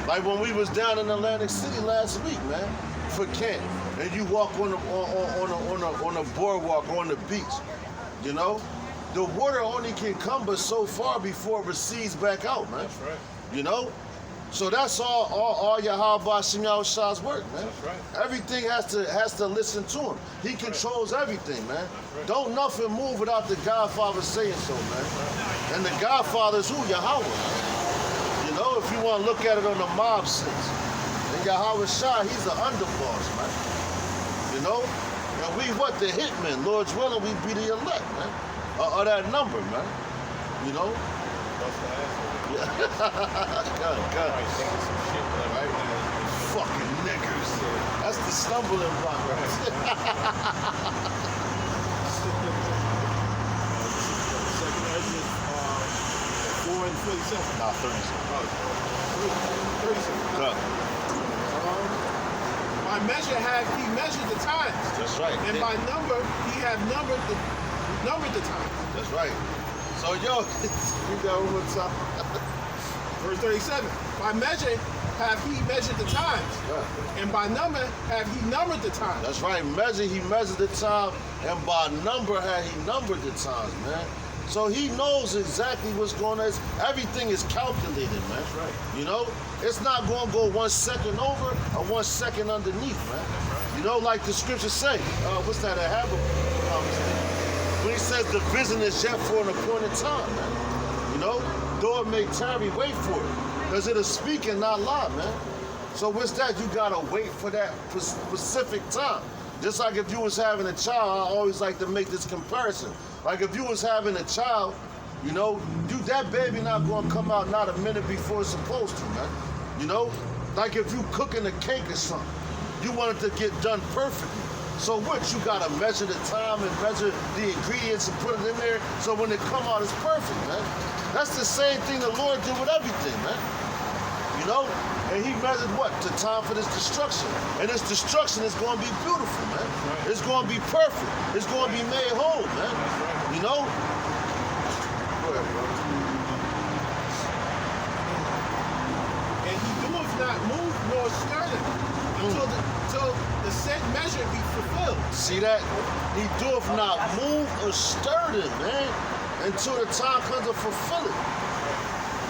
Like when we was down in Atlantic City last week, man, for camp, and you walk on a boardwalk on the beach, you know, the water only can come but so far before it recedes back out, man. That's right. You know, so that's all Yahweh Simeon Shah's work, man. That's right. Everything has to listen to him. He controls everything, man. Right. Don't nothing move without the Godfather saying so, man. Right. And the Godfather is who? Yahweh, man. You know, if you want to look at it on the mob sense. And Yahweh Shah, he's the underboss, man. You know? And we what? The hitmen. Lord's willing, we be the elect, man. Or that number, man. You know? That's the asshole. God. Right, thinking some shit, Right. Fucking niggers. That's the stumbling block, right? Second Ezra 4 and 47? Nah, 37. Oh, 37. Look, By measure have he measured the times. that's right. And by number he have numbered the times. That's right. So, yo, We got one more time. Verse 37. By measure have he measured the times. yeah. And by number have he numbered the times. That's right. He measured the time, and by number had he numbered the times, man. So he knows exactly what's going on. Everything is calculated, man. That's right. You know, it's not going to go 1 second over or 1 second underneath, man. Right. You know, like the scriptures say. What's that? When he says the vision is yet for an appointed time, man. You know, though it may tarry, wait for it, because it'll speak and not lie, man. So what's that? You gotta wait for that specific time. Just like if you was having a child, I always like to make this comparison. Like if you was having a child, you know, that baby not gonna come out not a minute before it's supposed to, man. You know, like if you cooking a cake or something, you want it to get done perfectly. So what? You gotta measure the time and measure the ingredients and put it in there so when it come out, it's perfect, man. That's the same thing the Lord did with everything, man. You know? And he measured what? The time for this destruction. And this destruction is going to be beautiful, man. Right. It's going to be perfect. It's going to be made whole, man. Right. You know? Go ahead, bro. And he doeth not move nor stir them until the set measure be fulfilled. See that? He doeth not move or stir them, man, until the time comes to fulfill it.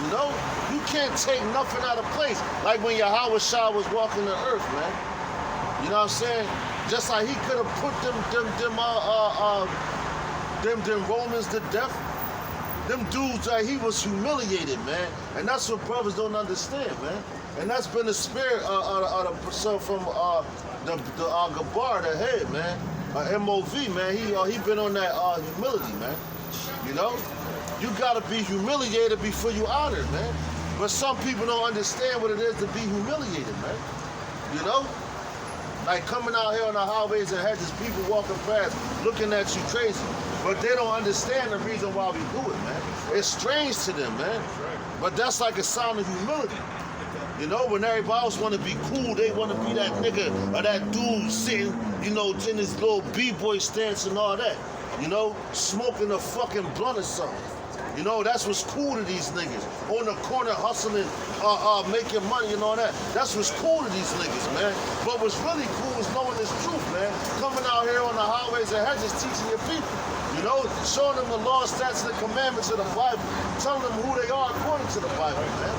You know? You can't take nothing out of place. Like when Yahweh Shah was walking the earth, man. You know what I'm saying? Just like he could have put them Romans to death. Them dudes, he was humiliated, man. And that's what brothers don't understand, man. And that's been the spirit from the Gabar, the head, man. MOV, man. He been on that humility, man. You know? You gotta be humiliated before you honored, man. But some people don't understand what it is to be humiliated, man. You know? Like coming out here on the highways and hedges, people walking past, looking at you crazy. But they don't understand the reason why we do it, man. It's strange to them, man. But that's like a sign of humility. You know, when everybody else want to be cool, they want to be that nigga or that dude sitting, you know, in his little b-boy stance and all that. You know, smoking a fucking blunt or something. You know, that's what's cool to these niggas. On the corner hustling, making money and all that. That's what's cool to these niggas, man. But what's really cool is knowing this truth, man. Coming out here on the highways and hedges teaching your people. You know, showing them the law, statutes, and the commandments of the Bible. Telling them who they are according to the Bible, man.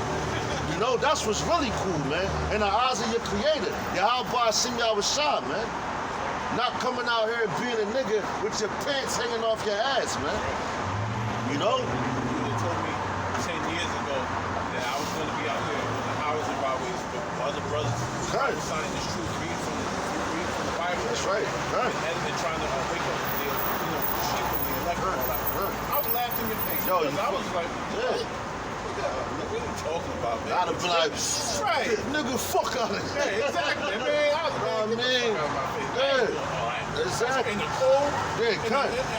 You know, that's what's really cool, man. In the eyes of your creator. Yahweh Shem Shah, man. Not coming out here and being a nigga with your pants hanging off your ass, man. You know? You would have told me 10 years ago that I was going to be out there on the highways and byways with other brothers Right. signing this truth, reading from the Bible. That's right. Right. And trying to wake up the sheep and the elect and all that. Right. I would laugh in your face. Yo, because I was like, yeah. what are you talking about, man? I'd have been like, right. nigga, fuck out of here. Yeah, exactly. Man, I was like, I mean, exactly. In the cold,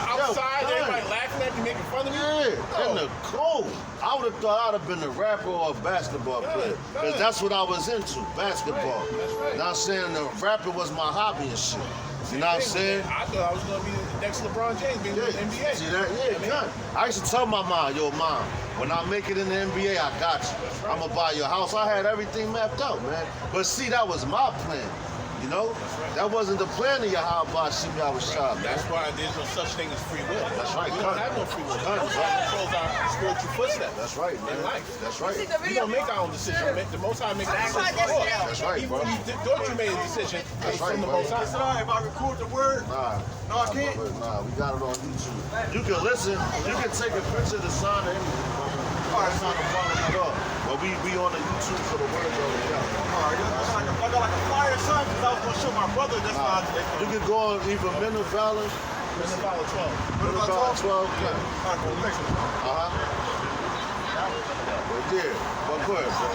outside, Yo, everybody laughing at me, making fun of me. Yeah, in the cold. I would have thought I'd have been a rapper or a basketball player. Because that's what I was into, basketball. That's right. You know what I'm saying? The rapper was my hobby and shit. You know what I'm saying? I thought I was going to be the next LeBron James, being in the NBA. See that? Yeah, I used to tell my mom, yo, mom, when I make it in the NBA, I got you. I'm going to buy your house. I had everything mapped out, man. But see, that was my plan. You know? That wasn't the plan of Yahweh Shem Shah, man. That's why there's no such thing as free will. That's right. We don't have no free will. The Most High controls our spiritual footsteps. That's right, man. In life. That's right. We don't make our own decision. The Most High makes a decision for us. That's right, bro. Even when you thought you made a decision, it's from the Most High. If I record the word, Nah. no, I can't. Nah, we got it on YouTube. You can listen. You can take a picture of the sign or anything. That's not a problem at all. But we on the YouTube for the words over here. I got like a flyer sign because I was going to show my brother. That's why You can go on either Middle Valley, It's about 12. Middle Valley 12. Yeah. thanks. But yeah, but go ahead, bro.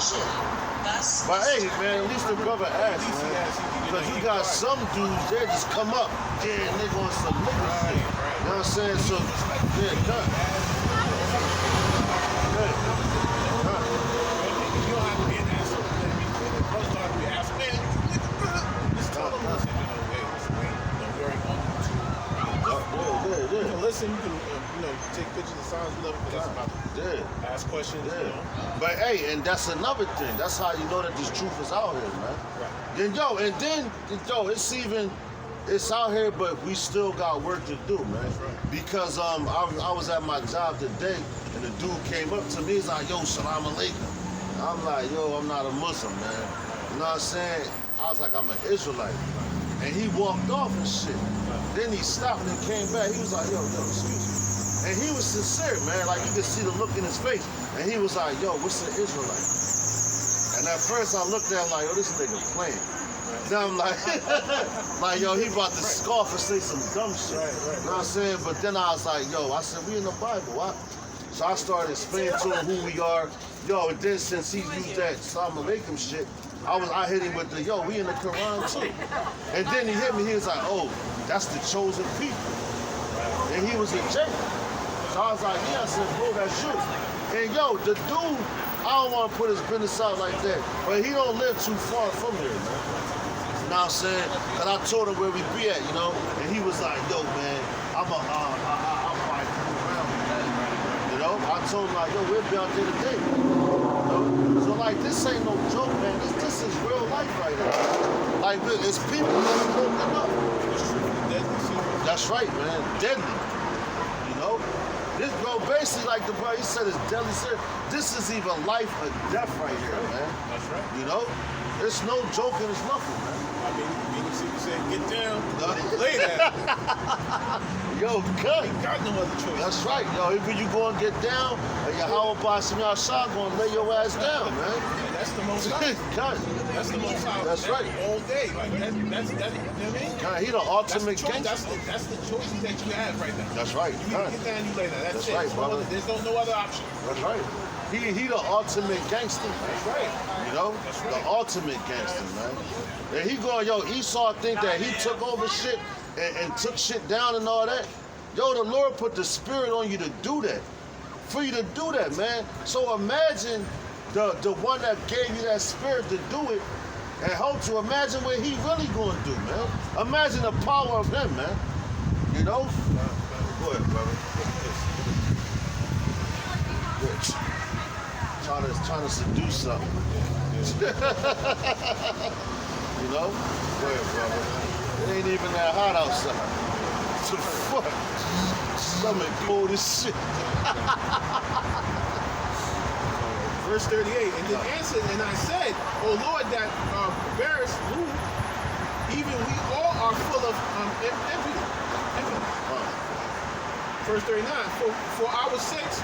But hey, man, at least the brother asked, man. Because you got some dudes, they just come up, yeah, and they going some nigga shit. You know what I'm saying? So, yeah, done. Yeah. You can listen, you can, take pictures of signs, whatever, but that's about it. Yeah. Ask questions, But hey, and that's another thing. That's how you know that this truth is out here, man. Right. And it's out here, but we still got work to do, man. That's right. Because I was at my job today, and the dude came up to me. He's like, "Yo, salam alaikum." I'm like, "Yo, I'm not a Muslim, man." You know what I'm saying? I was like, "I'm an Israelite," and he walked off and shit. Then he stopped and came back. He was like, "Yo, excuse me," and he was sincere, man. Like you could see the look in his face, and he was like, "Yo, what's an Israelite?" And at first I looked at him like, "Yo, this nigga playing." Now I'm like, yo, he about to scoff and say some dumb shit. Right. You know what I'm saying? But then I was like, yo, I said, we in the Bible. What? So I started explaining to him who we are. Yo, and then since he used that Salam Alaikum shit, I hit him with the, yo, we in the Quran too. And then he hit me, he was like, oh, that's the chosen people. And he was a J. So I was like, yeah, I said, bro, that's you. And yo, the dude, I don't want to put his business out like that, but he don't live too far from here, man. You know what I'm saying? Cause I told him where we be at, and he was like, yo, man, I'm probably come around with that. I told him like, yo, we'll be out there today. So like, this ain't no joke, man. This is real life right now. Like, it's people that are woken up. That's right, man. Deadly. This bro, basically like the bro, he said it's deadly serious. This is even life or death right here, man. That's right. It's no joking, it's nothing, man. I mean, you see me saying, get down, lay that. Yo, cut. You got no other choice. That's right, yo. Either you go and get down, or your how about some y'all shot going to lay your ass down, man. And that's the most cut. That's the most out. That's right. All day. Like that's you know what I mean? Cut. He the ultimate gangster. That's the choices that you have right now. That's right. You get down, you lay down. That's it. Right, brother. There's no other option. That's right. He the ultimate gangster. That's right. That's right. The ultimate gangster, man. And he going, yo, Esau think that he took over shit and took shit down and all that. Yo, the Lord put the spirit on you to do that. For you to do that, man. So imagine the one that gave you that spirit to do it and hope to imagine what he really going to do, man. Imagine the power of him, man. Go ahead, brother. Good. Trying to seduce something. Go ahead, brother. It ain't even that hot outside. What the fuck? Stomach cold as shit. Verse 38, and then answered, and I said, O Lord, that bearest rule, even we all are full of envy. Verse 39, for our sakes,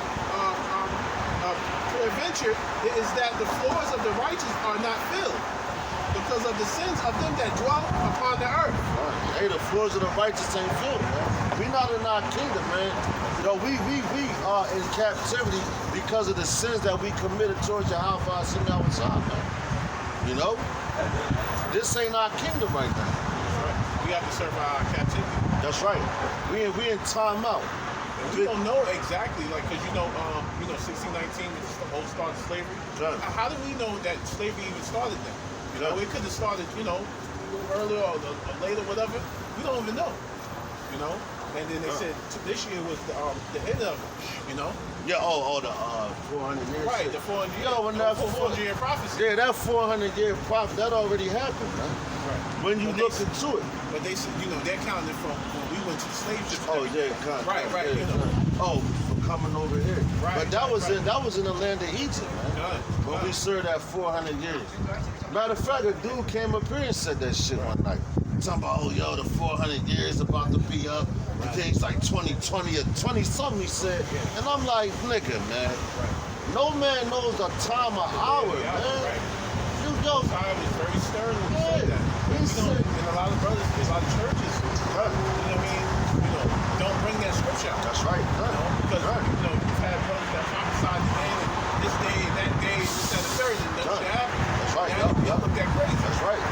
peradventure, it is that the floors of the righteous are not filled, because of the sins of them that dwell upon the earth. Hey, the floors of the righteous ain't filled, man. We not in our kingdom, man. We are in captivity because of the sins that we committed towards Yahweh Hashem Yahweh, man. This ain't our kingdom right now. That's right. We have to serve our captivity. That's right. We in time out. And we don't know exactly, like, because 1619 was the whole start of slavery. Right. How do we know that slavery even started then? It could have started, earlier or later, whatever. We don't even know. And then they said this year was the end of it. Yeah. The 400 years. Right. The 400 years. Yo, when that 400-year prophecy. Yeah, that 400-year prophecy that already happened, man. Right. When you look into it. But they said, they're counting from when we went to the slave ship. Oh yeah, right. Yeah, Oh, for coming over here. Right. But that was in the land of Egypt, man. When we served that 400 years. Matter of fact, a dude came up here and said that shit one night. Talking about, the 400 years about to be up. I think it's like 2020 or 20-something, he said. And I'm like, nigga, man. No man knows the time or hour, man. Time is very stern when you say that. And a lot of brothers, a lot of churches, don't bring that scripture out. That's right. Because, you've had brothers that prophesied and this day and that day, this and the third, and nothing happened. That's right. Now, look that crazy. That's right.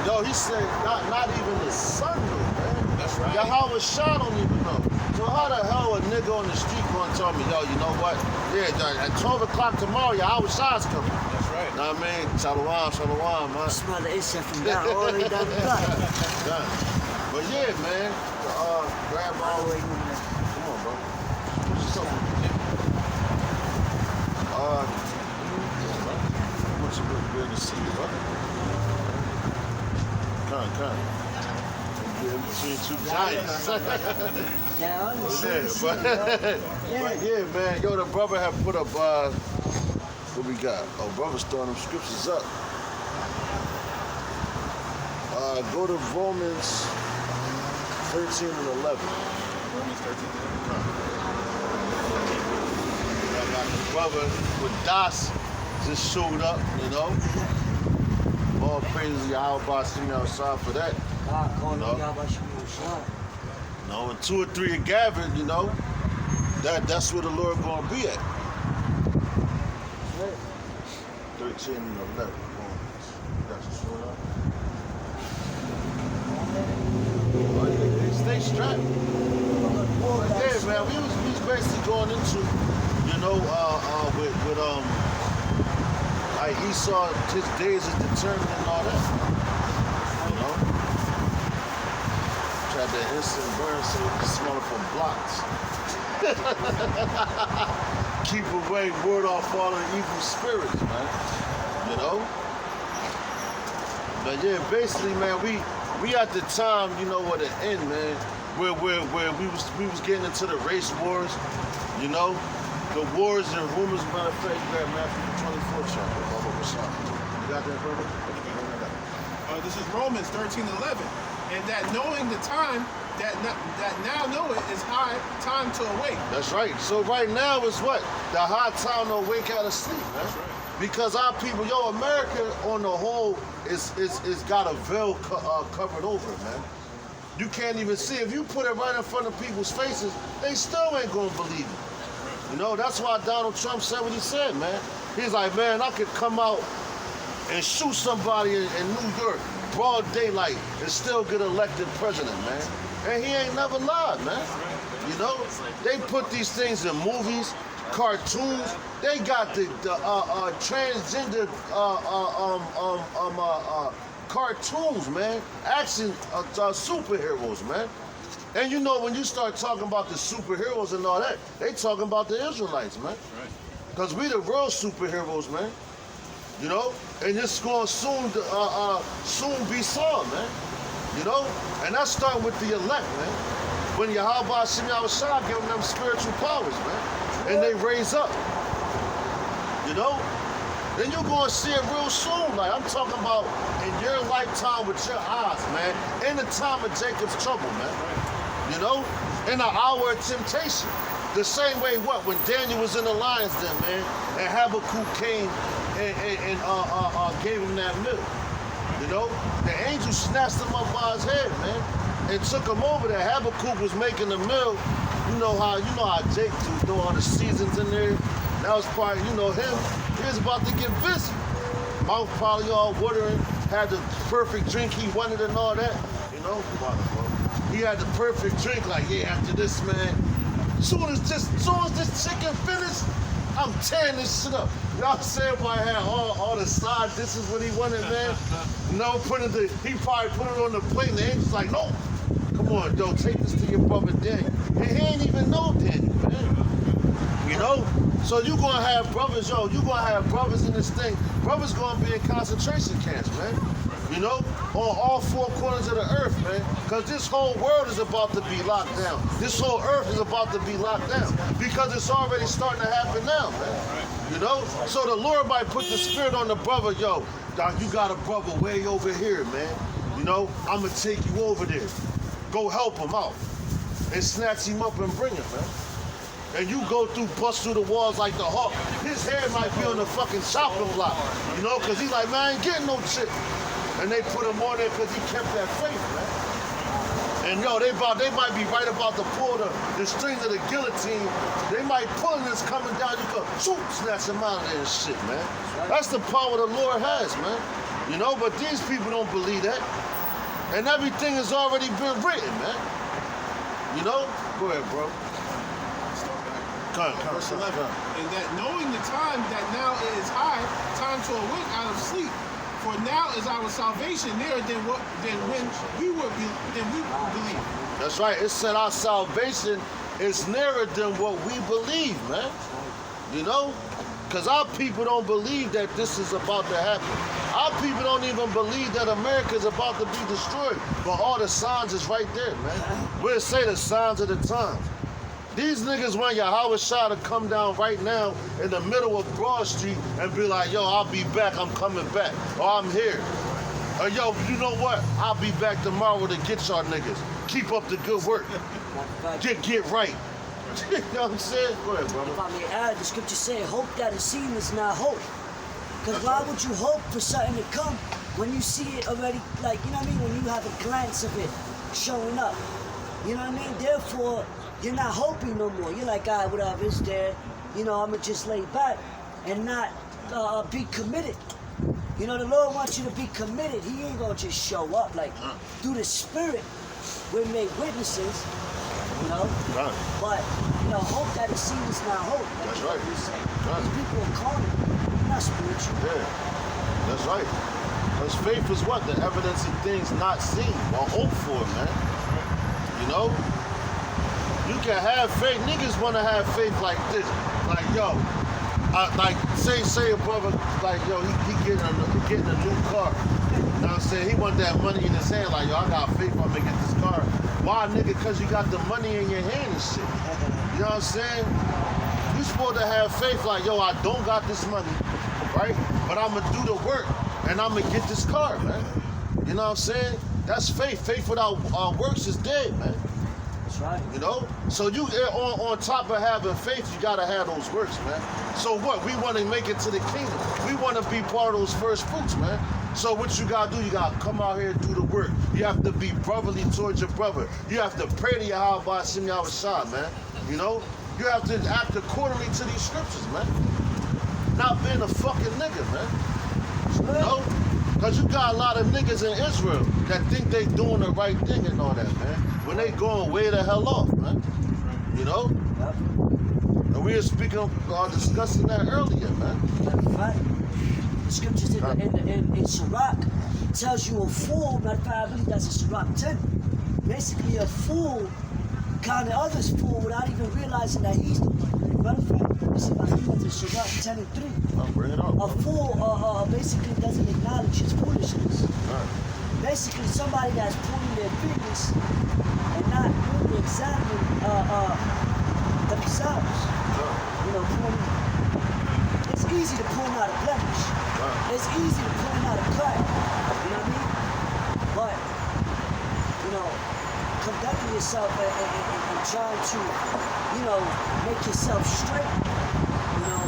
Yo, he said not even the sun knew, man. That's right. Yahweh Shah don't even know. So how the hell a nigga on the street gonna tell me, yo, you know what? Yeah, at 12 o'clock tomorrow, Yahweh Shah's coming. That's right. Know what I mean? Shalom, man. Smell the Isha from down all the way down the gut. But yeah, man. Grab all the way. So, what's a good good to see you, brother? Come. You're in between two giants. Yeah, I understand. But yeah, man. Yo, the brother have put up, what we got? Oh, brother's throwing them scriptures up. Go to Romans 13 and 11. Romans 13. I got the brother with Das just showed up, you know. All praises to Yahweh sitting outside for that. You know, and 2 or 3 are gathered, you know, that's where the Lord gonna be at. 13 and 11. Got you showing up? Stay strapped. Yeah, man, we was basically going into, you know, with like Esau, his days is determined and all that. You know? Tried that instant burn so you can smell it from blocks. Keep away, ward off all the evil spirits, man. You know? But yeah, basically, man, we at the time, you know, at the end, man, where we was getting into the race wars, you know, the wars and rumors. Matter of fact, you got Matthew 24th chapter. What's up? You got that, brother? This is Romans 13:11, and that knowing the time, that now know it is high time to awake. That's right. So right now is what? The high time to awake out of sleep, man. That's right. Because our people, America on the whole is got a veil covered over it, man. You can't even see. If you put it right in front of people's faces, they still ain't gonna believe it. You know, that's why Donald Trump said what he said, man. He's like, man, I could come out and shoot somebody in New York, broad daylight, and still get elected president, man. And he ain't never lied, man. You know, they put these things in movies, cartoons. They got the transgender cartoons, man. Action superheroes, man. And you know, when you start talking about the superheroes and all that, they talking about the Israelites, man. Because we the real superheroes, man. You know, and it's going to soon be solved, man. You know, and that's starting with the elect, man. When Yahweh Shem Yahushua give them spiritual powers, man, and they raise up. You know, then you're going to see it real soon. Like I'm talking about in your lifetime with your eyes, man. In the time of Jacob's trouble, man. You know, in the hour of temptation. The same way when Daniel was in the lion's den, man, and Habakkuk came and gave him that milk. You know, the angel snatched him up by his head, man, and took him over there. Habakkuk was making the milk. You know how Jake do all the seasons in there. That was probably, him. He was about to get busy. Mouth probably all watering. Had the perfect drink he wanted and all that. You know, he had the perfect drink. Like, yeah, after this, man. Soon as this chicken finished, I'm tearing this shit up. You know what I'm saying? If I had all the side dishes what he wanted, man. He probably put it on the plate and the angel's like, no. Come on, Joe, take this to your brother Daniel. And he ain't even know Daniel, man. You know? So you gonna have brothers, you gonna have brothers in this thing. Brothers gonna be in concentration camps, man. You know, on all 4 corners of the earth, man. Because this whole world is about to be locked down. This whole earth is about to be locked down. Because it's already starting to happen now, man. You know? So the Lord might put the spirit on the brother, Doc, you got a brother way over here, man. You know, I'm going to take you over there. Go help him out. And snatch him up and bring him, man. And you go bust through the walls like the hawk. His hair might be on the fucking chopping block. You know, because he's like, man, I ain't getting no chick. And they put him on there because he kept that faith, man. And they might be right about to pull the strings of the guillotine. They might pull and it's coming down. You go, shoot, snatch him out of there and shit, man. That's the power the Lord has, man. You know, but these people don't believe that. And everything has already been written, man. You know? Go ahead, bro. Verse 11. And that knowing the time that now is high, time to awake out of sleep. For now is our salvation nearer than when we believe. That's right. It said our salvation is nearer than what we believe, man. You know? Because our people don't believe that this is about to happen. Our people don't even believe that America is about to be destroyed. But all the signs is right there, man. We'll say the signs of the times. These niggas want Yahweh Shah to come down right now in the middle of Broad Street and be like, yo, I'll be back, I'm coming back. Or I'm here. Or yo, you know what? I'll be back tomorrow to get y'all niggas. Keep up the good work. Get right. You know what I'm saying? Go ahead, brother. If I may add, the scripture say, hope that is seen is not hope. Because why would you hope for something to come when you see it already, like, you know what I mean? When you have a glance of it showing up. You know what I mean? Therefore, you're not hoping no more. You're like, all right, whatever, it's there. You know, I'm going to just lay back and not be committed. You know, the Lord wants you to be committed. He ain't going to just show up. Like, through the Spirit, we're made witnesses. You know? Right. But, you know, hope that is seen is not hope. That's right. Right. These people are carnal, not spiritual. Yeah, that's right. Because faith is what? The evidence of things not seen or hoped for, man. You know? You can have faith. Niggas want to have faith like this. Like, yo, like, say a brother, like, yo, he getting a new car. You know what I'm saying? He want that money in his hand. Like, yo, I got faith I'm going to get this car. Why, nigga? Because you got the money in your hand and shit. You know what I'm saying? You supposed to have faith like, yo, I don't got this money, right? But I'm going to do the work, and I'm going to get this car, man. You know what I'm saying? That's faith. Faith without works is dead, man. That's right. You know? So you, on top of having faith, you got to have those works, man. So what? We want to make it to the kingdom. We want to be part of those first fruits, man. So what you gotta do, you gotta come out here and do the work. You have to be brotherly towards your brother. You have to pray to Yahweh Hashem Yahweh Shah, man. You know? You have to act accordingly to these scriptures, man. Not being a fucking nigga, man. You know? Because you got a lot of niggas in Israel that think they doing the right thing and all that, man. When they going way the hell off, man. You know? Yep. And we were discussing that earlier, man. That's right. The scriptures in Sirach tells you a fool, matter of fact, I believe that's in Sirach 10. Basically, a fool kind of others fool without even realizing that he's the one. Matter of fact, it's in Sirach 10 and 3. I'll bring it up. A fool basically doesn't acknowledge his foolishness. Right. Basically, somebody that's pointing their fingers and not really examining themselves. Sure. You know, it's easy to point out a blemish. Right. It's easy to point out a crack. You know what I mean? But, you know, conducting yourself and trying to, you know, make yourself straight, you know,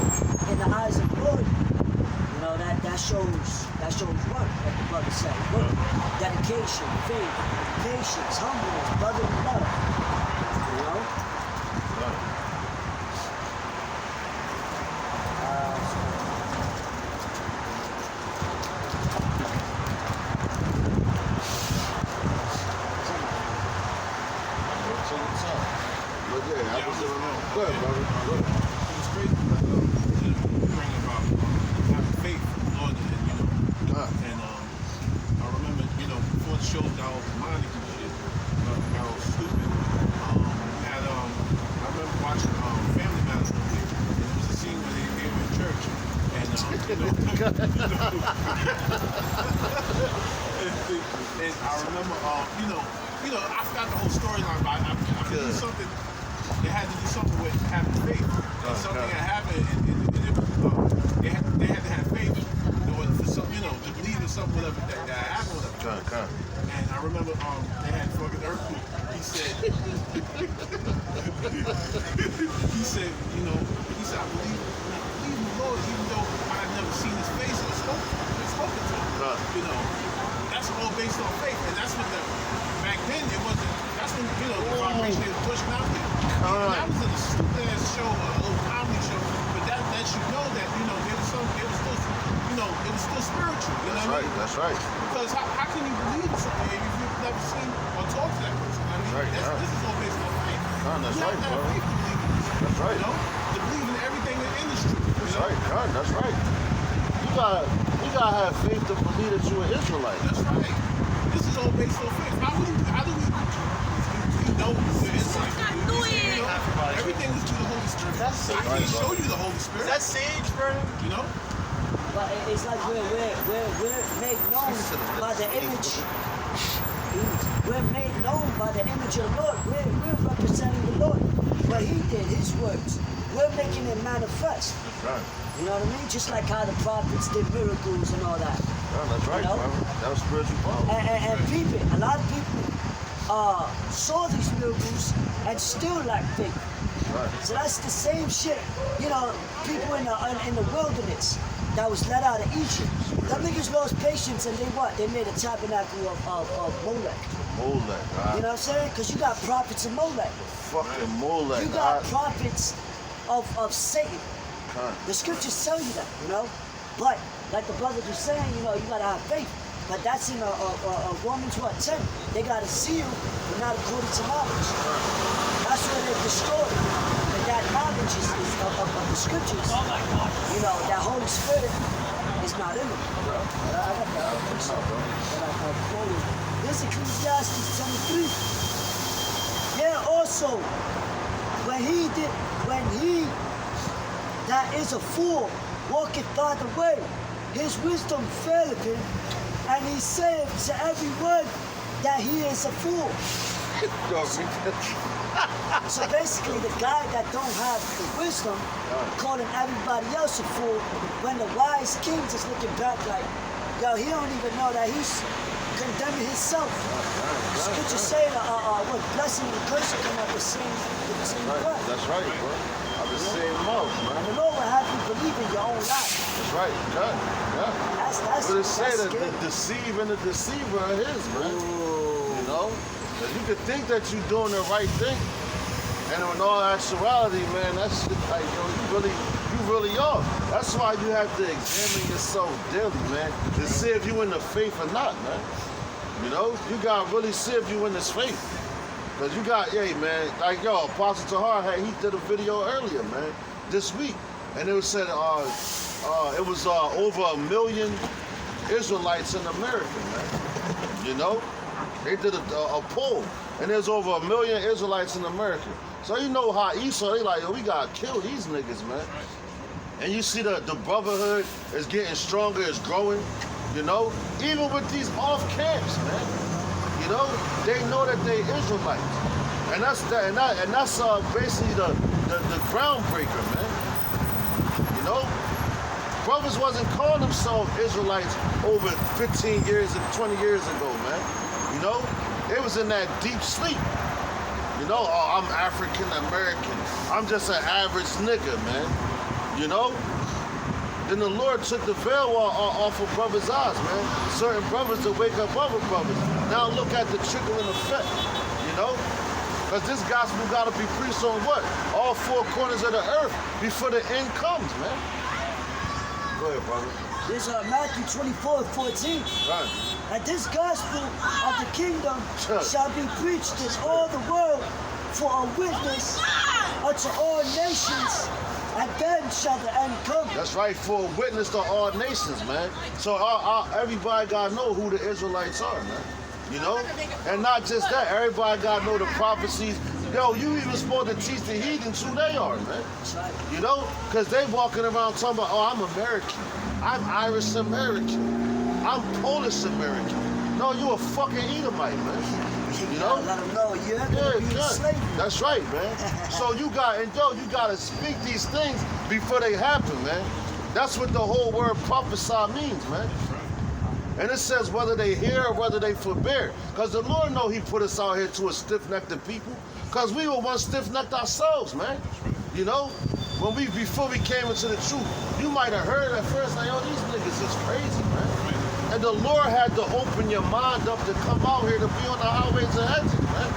in the eyes of the Lord, you know, that shows work, like the brother said. Work, dedication, faith, patience, humbleness, brotherly love. You know? Right. Go ahead, brother. Go ahead. It's crazy because you bring about having faith in the Lord, and you know, and I remember, you know, before the show that I was demonic and shit, I was stupid. I remember watching Family Matters one day, and it was a scene where they were in church, and and I remember, you know, I forgot the whole storyline, but I knew something. They had to do something with having faith. And something had happened, and they had to have faith in order for some, you know, to believe in something, whatever that happened, whatever. And I remember they had fucking earthquake. He said, I believe in the Lord, even though I had never seen his face or spoken to him. You know, that's all based on faith, and that's what back then it wasn't. That's when, you know, the vibration they were pushing out there. That was in a stupid ass show, a little comedy show, but that lets you know that, you know, it was still, you know, it was still spiritual. You know what I mean? That's right. Because how can you believe in something if you've never seen or talked to that person? I mean, this is all based on faith. That's you right, have to have bro. faith to believe in this. That's right. You know, to believe in everything in the industry. That's right, God. That's right. You gotta have faith to believe that you're an Israelite. That's right. This is all based on faith. How do we know the Israelites? Everything is through the Holy Spirit. I can show you the Holy Spirit. Is that sage, bro? You know? But it's like we're made known by the image. We're made known by the image of the Lord. We're representing the Lord. What he did, his words. We're making it manifest. That's right. You know what I mean? Just like how the prophets did miracles and all that. Yeah, that's right, You know? brother. That was spiritual power. And people, a lot of people saw these miracles and still lack faith. Right. So that's the same shit. You know, people in the wilderness that was let out of Egypt. Them niggas lost patience and they what? They made a tabernacle of Molech. Molech, You know what I'm saying? Because you got prophets of Molech. fucking Molech. You got prophets of Satan. Huh. The scriptures tell you that, you know? But, like the brother was saying, you know, you gotta have faith. But that's in Romans, 10? They got a seal, but not according to knowledge. That's where they're destroyed. And that knowledge is of the scriptures. You know, that Holy Spirit is not in them. I got that verse that I quoted. This is Ecclesiastes 23. Yeah, also, when he that is a fool walketh by the way, his wisdom faileth him, and he saith to every word that he is a fool. So basically, the guy that don't have the wisdom, calling everybody else a fool, when the wise king is looking back like, yo, he don't even know that he's condemning himself. Scripture say what blessing and cursing come out the same breath. That's right, bro. Out the same mouth, man. And the Lord will have you believe in your own life. That's right. Yeah. That's But it say that's that the scary. deceive and the deceiver are his, man. You know? 'Cause you can think that you're doing the right thing, and in all actuality, man, that's just like, yo, you really are. That's why you have to examine yourself daily, man, to see if you in the faith or not, man. You know? You gotta really see if you in this faith. Cause you got, man, like yo, Apostle Tahar he did a video earlier, man, this week, and it was said it was over 1 million Israelites in America, man. You know, they did a poll, and there's over 1 million Israelites in America. So you know how Esau, they like, yo, we gotta kill these niggas, man. And you see the brotherhood is getting stronger, is growing, you know, even with these off camps, man. You know, they know that they Israelites, and that's basically the groundbreaker, man. You know, brothers wasn't calling themselves Israelites over 15 years and 20 years ago, man. You know, they was in that deep sleep. You know, oh, I'm African American. I'm just an average nigga, man. You know. Then the Lord took the veil off of brothers' eyes, man. Certain brothers to wake up other brothers. Now look at the trickling effect, you know? Because this gospel got to be preached on what? All four corners of the earth before the end comes, man. Go ahead, brother. There's Matthew 24:14. Right. And this gospel of the kingdom shall be preached in all the world for a witness unto all nations, and then shall the end come. That's right, for a witness to all nations, man. So everybody gotta know who the Israelites are, man. You know? And not just that, everybody gotta know the prophecies. Yo, you even supposed to teach the heathens who they are, man. You know? Because they walking around talking about, oh, I'm American. I'm Irish American. I'm Polish American. No, you a fucking Edomite, man. You know? Let them know you're gonna be a slave. That's right, man. So you gotta speak these things before they happen, man. That's what the whole word prophesy means, man. And it says whether they hear or whether they forbear. Because the Lord know he put us out here to a stiff-necked people. Because we were once stiff-necked ourselves, man. You know? Before we came into the truth, you might have heard at first, like, oh, these niggas is crazy, man. And the Lord had to open your mind up to come out here to be on the highways and hedges, man.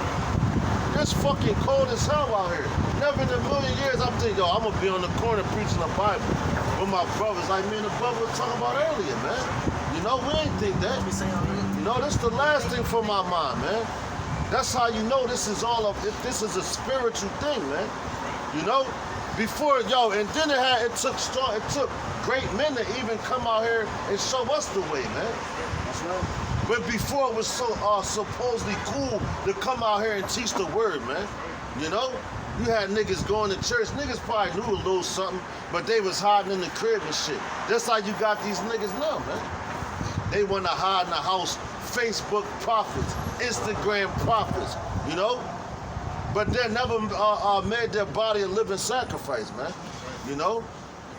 It's fucking cold as hell out here. Never in a million years I'm thinking, yo, I'm gonna be on the corner preaching the Bible with my brothers, like me and the brother were talking about earlier, man. You know, we ain't think that. You know, that's the last thing for my mind, man. That's how you know this is a spiritual thing, man. You know? Before, yo, and then it took great men to even come out here and show us the way, man. That's right. But before it was so supposedly cool to come out here and teach the word, man. You know? You had niggas going to church. Niggas probably knew a little something, but they was hiding in the crib and shit. That's how you got these niggas now, man. They want to hide in the house. Facebook prophets, Instagram prophets, you know? But they never made their body a living sacrifice, man. You know?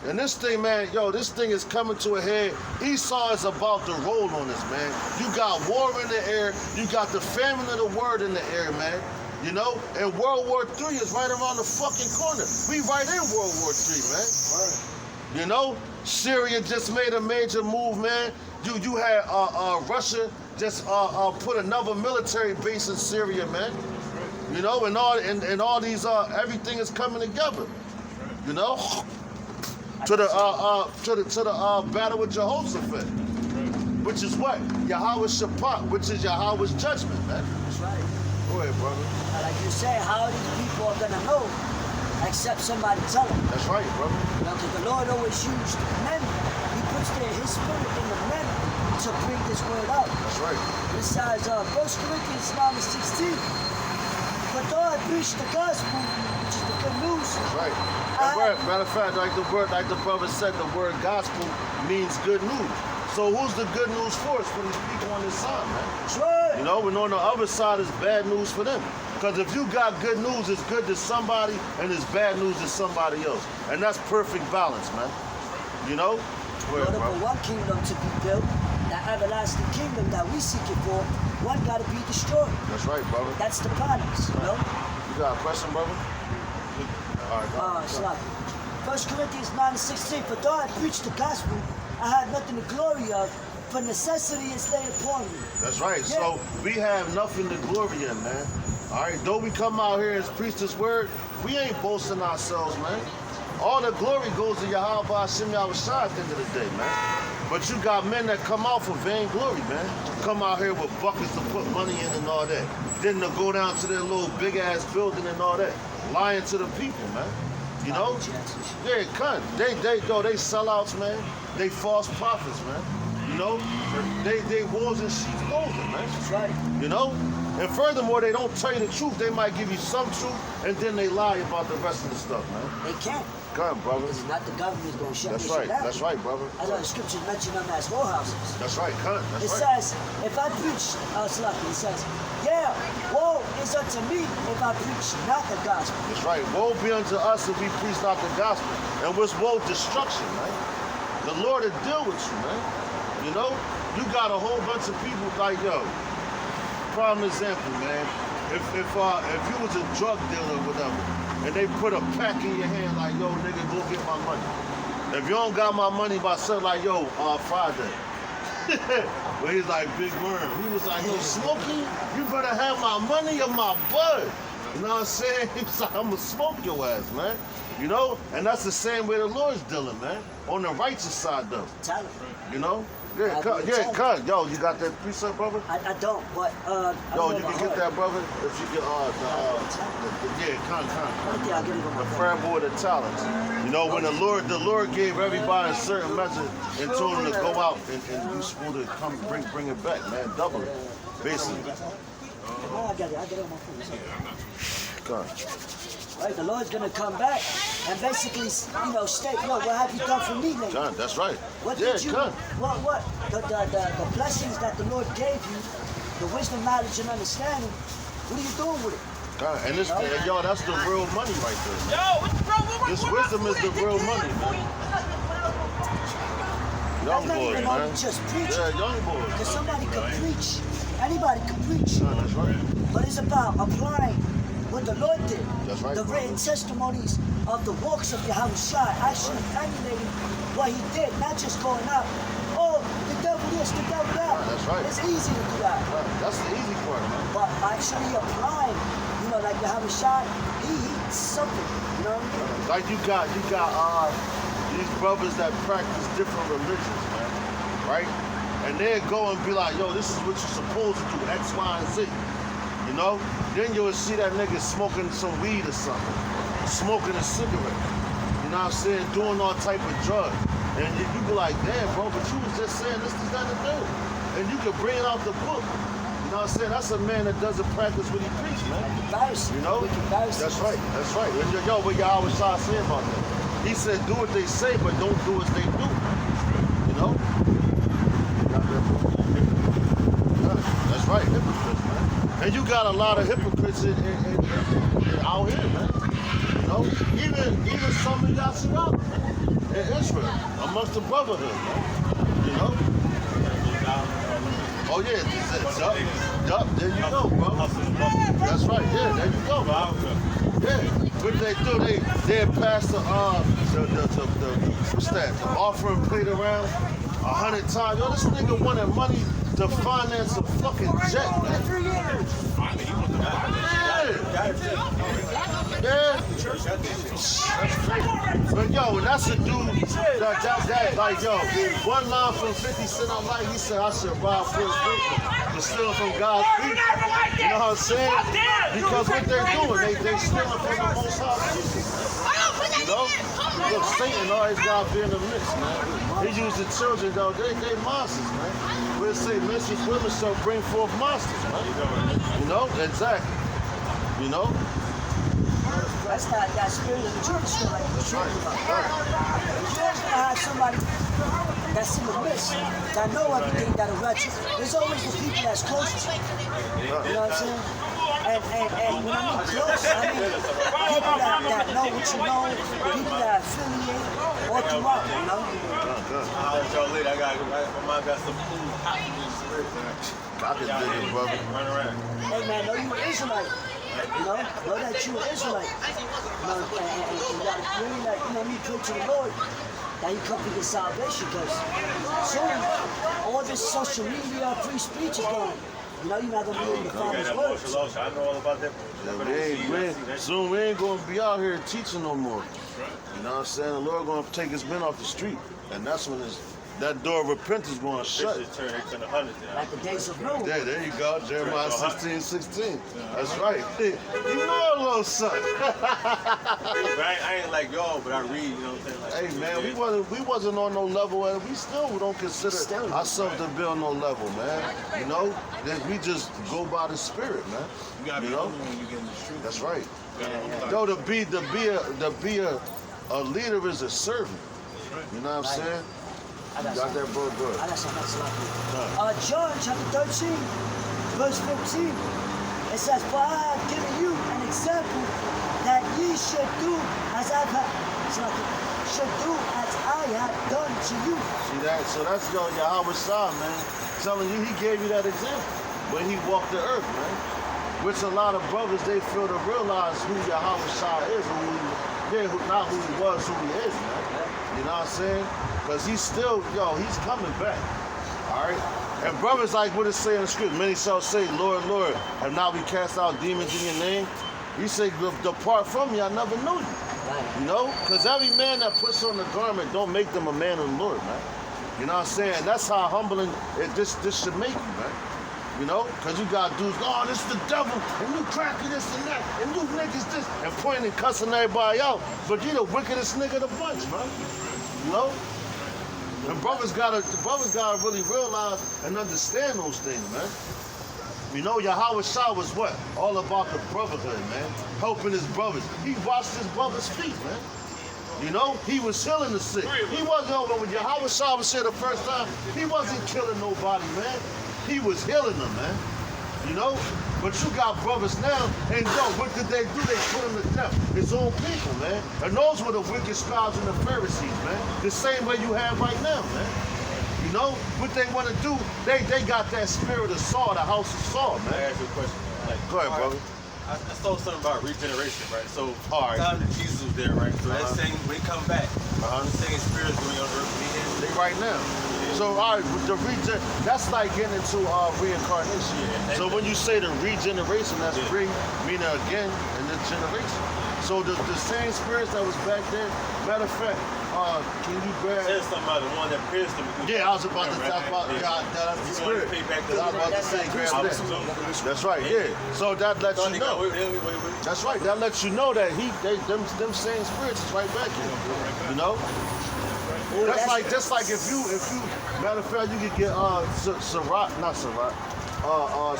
And this thing, man, yo, this thing is coming to a head. Esau is about to roll on us, man. You got war in the air. You got the famine of the word in the air, man. You know? And World War III is right around the fucking corner. We right in World War III, man. Right. You know? Syria just made a major move, man. You had Russia just put another military base in Syria, man. You know, and all these everything is coming together. You know, to the battle with Jehoshaphat, which is what Yahweh's Shabbat, which is Yahweh's judgment, man. That's right. Go ahead, brother. And like you say, how these people are gonna know except somebody tell them? That's right, brother. You know, because the Lord always used men. He puts His spirit in the men to bring this word out. That's right. This says 1 Corinthians 9:16. But though I preach the gospel, which is the good news. That's right. Matter of fact, like the brother said, the word gospel means good news. So who's the good news for us, for these people on this side, man? That's right. You know, and on the other side is bad news for them. Because if you got good news, it's good to somebody, and it's bad news to somebody else. And that's perfect balance, man. You know? In order for one kingdom to be built, that everlasting kingdom that we seek it for, one got to be destroyed. That's right, brother. That's the balance, you know? You got a question, brother? All right, go ahead. 1 Corinthians 9:16. For though I preach the gospel, I have nothing to glory of, for necessity is laid upon me. That's right. Yeah. So we have nothing to glory in, man. All right. Though we come out here and preach this word, we ain't boasting ourselves, man. All the glory goes to Yahweh Hashem Yahushua at the end of the day, man. But you got men that come out for vainglory, man. Come out here with buckets to put money in and all that. Then to go down to their little big ass building and all that, lying to the people, man. You know? Yeah, cunt. They sellouts, man. They false prophets, man. You know? They wolves in sheep's clothing, man. That's right. You know? And furthermore, they don't tell you the truth. They might give you some truth, and then they lie about the rest of the stuff, man. They can't. Come on, brother. Because not the government's going to shut That's this right. shit down. That's right, brother. As the scriptures mention them as whorehouses. That's right, cunt. That's It right. says, if I preach, it says, yeah, woe is unto me if I preach not the gospel. That's right. Woe be unto us if we preach not the gospel. And what's woe? Destruction, man. The Lord will deal with you, man. You know? You got a whole bunch of people like, yo, prime example, man. If you was a drug dealer or whatever, and they put a pack in your hand like, yo, nigga, go get my money. If you don't got my money by something like, yo, Friday. But he's like, Big Worm. He was like, yo, Smokey, you better have my money or my bud. You know what I'm saying? He was like, I'm gonna smoke your ass, man. You know? And that's the same way the Lord's dealing, man. On the righteous side, though. Tell him. You know? Yeah, cut. Yo, you got that precept, brother? I don't, but Yo, you can get that, brother. If you get I'll get it on my the phone. parable of the talents. You know, when the Lord gave everybody a certain measure and told them to go out and you supposed to come bring it back, man, double it, basically. I got it on my phone. Come. Right, the Lord's gonna come back and basically, you know, state, yo, what have you done for me lately? John, that's right. What Yeah, did you? come. What? The blessings that the Lord gave you, the wisdom, knowledge, and understanding. What are you doing with it? God, and this, yo, that's the real money right there, man. Yo, This wisdom is the real money, man. Young That's not boys, even man. only just preaching. Yeah, young boys. Because somebody can preach. Anybody can preach. John, that's right. But it's about applying what the Lord did. That's right, The brother. written testimonies of the works of Yahushua, actually emulating what he did, not just going out, oh, the devil this, the devil that. That's right. It's easy to do that. That's the easy part, man. But actually applying, you know, like Yahushua, he's something. You know what I mean? Like you got these brothers that practice different religions, man, right? And they'll go and be like, yo, this is what you're supposed to do, X, Y, and Z. You know? Then you'll see that nigga smoking some weed or something, smoking a cigarette. You know what I'm saying? Doing all type of drugs. And you be like, damn, bro, but you was just saying this is nothing to do. And you can bring it out the book. You know what I'm saying? That's a man that doesn't practice what he preach, man. You know? That's right. That's right. Yo, what Yahweh Shah said about that? He said, do what they say, but don't do as they do. You know? That's right, hypocrites, man. And you got a lot of hypocrites out here, man. You know? Even some of y'all in Israel, amongst the brotherhood, man. You know? Oh yeah, yup, there you go, bro. That's right, yeah, there you go, bro. Yeah, what they do, they pass the what's that? The offering plate around 100 times. Yo, this nigga wanted money to finance a fucking jet, man. 3 years. Yeah. But yo, that's a dude that like yo, one line from 50 Cent I like, he said I should rob first to steal from God's people. You know what I'm saying? Because what they're doing, they stealing from the Most High people. You know? Look, Satan always got to be in the mix, man. He used the children though, they monsters, man. We'll say Mrs. Women shall bring forth monsters, man. You know? Exactly. You know? That's not that spirit of the church still like you're talking about. You're always gonna have somebody that's in the midst that know everything that'll wreck you. There's always the people that's closest. You know what I'm saying? And when I mean close, I mean people that know what you know, people that affiliate all throughout, you know? I'll let y'all later. I got some food. I can dig it, brother. Run around. Hey man, know you an Israelite. You know that you an Israelite. You know, and you gotta really like, you know me, pray to the Lord that He come for your salvation, because soon all this social media, free speech is gone. You know, you're not gonna be able to find His words. I know all about that. Soon we ain't gonna be out here teaching no more. You know what I'm saying? The Lord gonna take His men off the street, and that's when that door of repentance is gonna shut. They turn 100 Like the days of Noah. Yeah, there you go, Jeremiah 16:16. That's right. You know a little something. I ain't like y'all, but I read, you know what I'm saying? Like, Hey man, we wasn't on no level, and we still don't consider ourselves to be on no level, man. You know, we just go by the Spirit, man. You gotta be know? humble when you get in the street. That's right. Yeah. Though to be a leader is a servant. You know what I'm saying? I got Got that, bro? Good. I got something else like John chapter 13, verse 15. It says, "For I have given you an example that ye should do as I have done to you." See that? So that's Yahweh Shah, man. Telling you, he gave you that example when he walked the earth, man. Which a lot of brothers, they fail to realize who Yahweh Shah is, not who he was, who he is, man. You know what I'm saying? Because he's still, he's coming back. All right? And brothers like what it say in the script, many shall say, Lord, Lord, have not we cast out demons in your name? He said, depart from me, I never knew you. You know? Because every man that puts on the garment don't make them a man of the Lord, man. You know what I'm saying? And that's how humbling this should make you, man. You know? Because you got dudes, oh, this is the devil, and you cracking this and that, and you niggas this, and pointing and cussing everybody out. But you the wickedest nigga of the bunch, man. You know? And brothers gotta really realize and understand those things, man. You know, Yahweh Shah was what? All about the brotherhood, man. Helping his brothers. He washed his brothers' feet, man. You know, he was healing the sick. He wasn't over when Yahweh Shah was here the first time. He wasn't killing nobody, man. He was healing them, man. You know? But you got brothers now, and what did they do? They put him to death. His own people, man. And those were the wicked scribes and the Pharisees, man. The same way you have right now, man. You know? What they want to do, they got that spirit of Saul, the house of Saul, man. I ask you a question. Like, go ahead, brother. I saw something about regeneration, right? So, all right. The time that Jesus was there, right? So that same, when he come back, the same spirit is going on earth. They right now. So, all right, that's like getting into reincarnation. So when you say the regeneration, that's re, meaning again, and then generation. So the same spirits that was back there, matter of fact, can you grab? Said something about the one that pierced him. Yeah, I was about to talk about that's the spirit. I was about to say grab that. That's right, yeah. So that lets you know. That's right, that lets you know that them same spirits is right back here. You know? Just like if you matter of fact you could get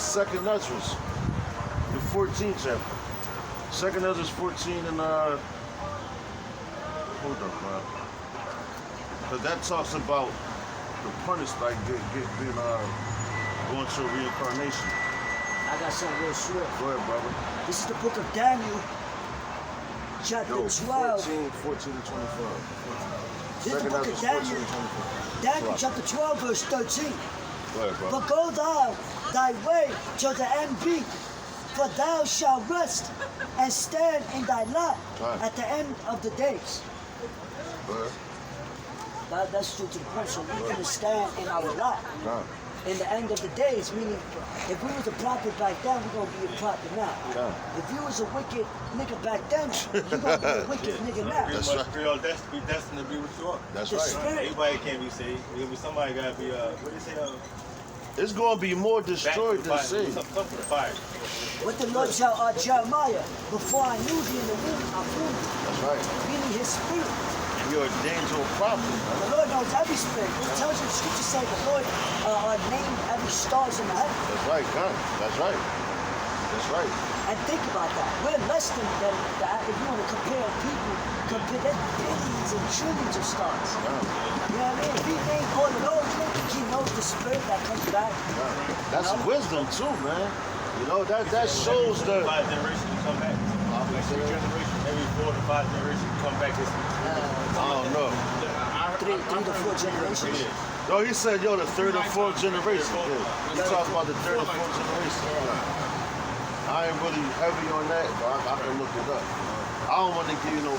Second Ezra's, the 14th chapter. Second Ezra's 14 and hold up, man. Because that talks about the punish, like being going to a reincarnation. I got something real short. Go ahead, brother. This is the book of Daniel, chapter 12. 14 and 25. This is the book of Daniel. Daniel chapter 12, verse 13. Go ahead, brother. But go thou thy way till the end be, for thou shalt rest and stand in thy lot at the end of the days. Go ahead. That's true to the point. So we're going to stand in our lot in the end of the days, meaning if we was a prophet back then, we're going to be a prophet now. If you was a wicked nigga back then, you're going to be a wicked nigga now. That's right. We all destined to be what you are. That's The right. spirit. Everybody can't be saved. Somebody got to be, what do you say? It's going to be more destroyed than saved. Come to the fire. What the Lord tell Jeremiah, before I knew thee in the womb, I formed thee. That's right. Meaning his spirit. You're ordained to a prophet. The Lord knows every spirit. It tells you, the scripture say the Lord named every stars in the heaven. That's right, God. That's right. That's right. And think about that. We're less than that. If you want to compare people, there's billions and trillions of stars. God. You know what I mean? If he named all of those, you don't think he knows the spirit that comes back? God. That's wisdom too, man. You know, that shows the 5 generations to come back. Every 4 to 5 generations to come back. I don't know. Three to four generations. No, he said, yo, the third or fourth generation. Yeah. He talks about the third or fourth generation. I ain't really heavy on that, but I can look it up. I don't want to give you no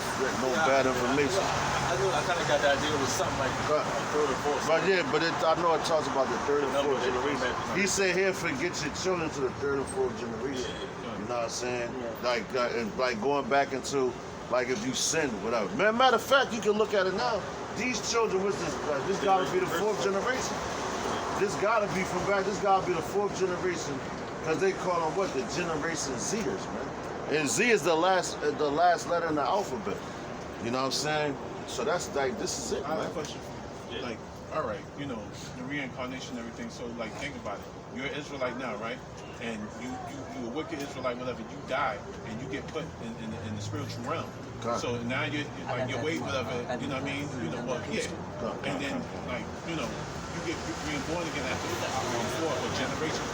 bad information. I kind of got the idea it was something like third or fourth. But yeah, I know it talks about the third or fourth generation. He said here, forget your children to the third or fourth generation. You know what I'm saying? Like going back into, like if you sin, whatever. Matter of fact, you can look at it now. These children, this gotta be the fourth generation. This gotta be from back, this gotta be the fourth generation. Because they call them what? The generation Zers, man. And Z is the last letter in the alphabet. You know what I'm saying? So that's like, this is it, I have a man. question. Like, all right, you know, the reincarnation and everything. So, like, think about it. You're an Israelite now, right? And you a wicked Israelite, whatever. You die, and you get put in the spiritual realm. So now you're like your weight, whatever. You know what I mean? You know, well, yeah. And then, like, you know, you get reborn again after 4 generations.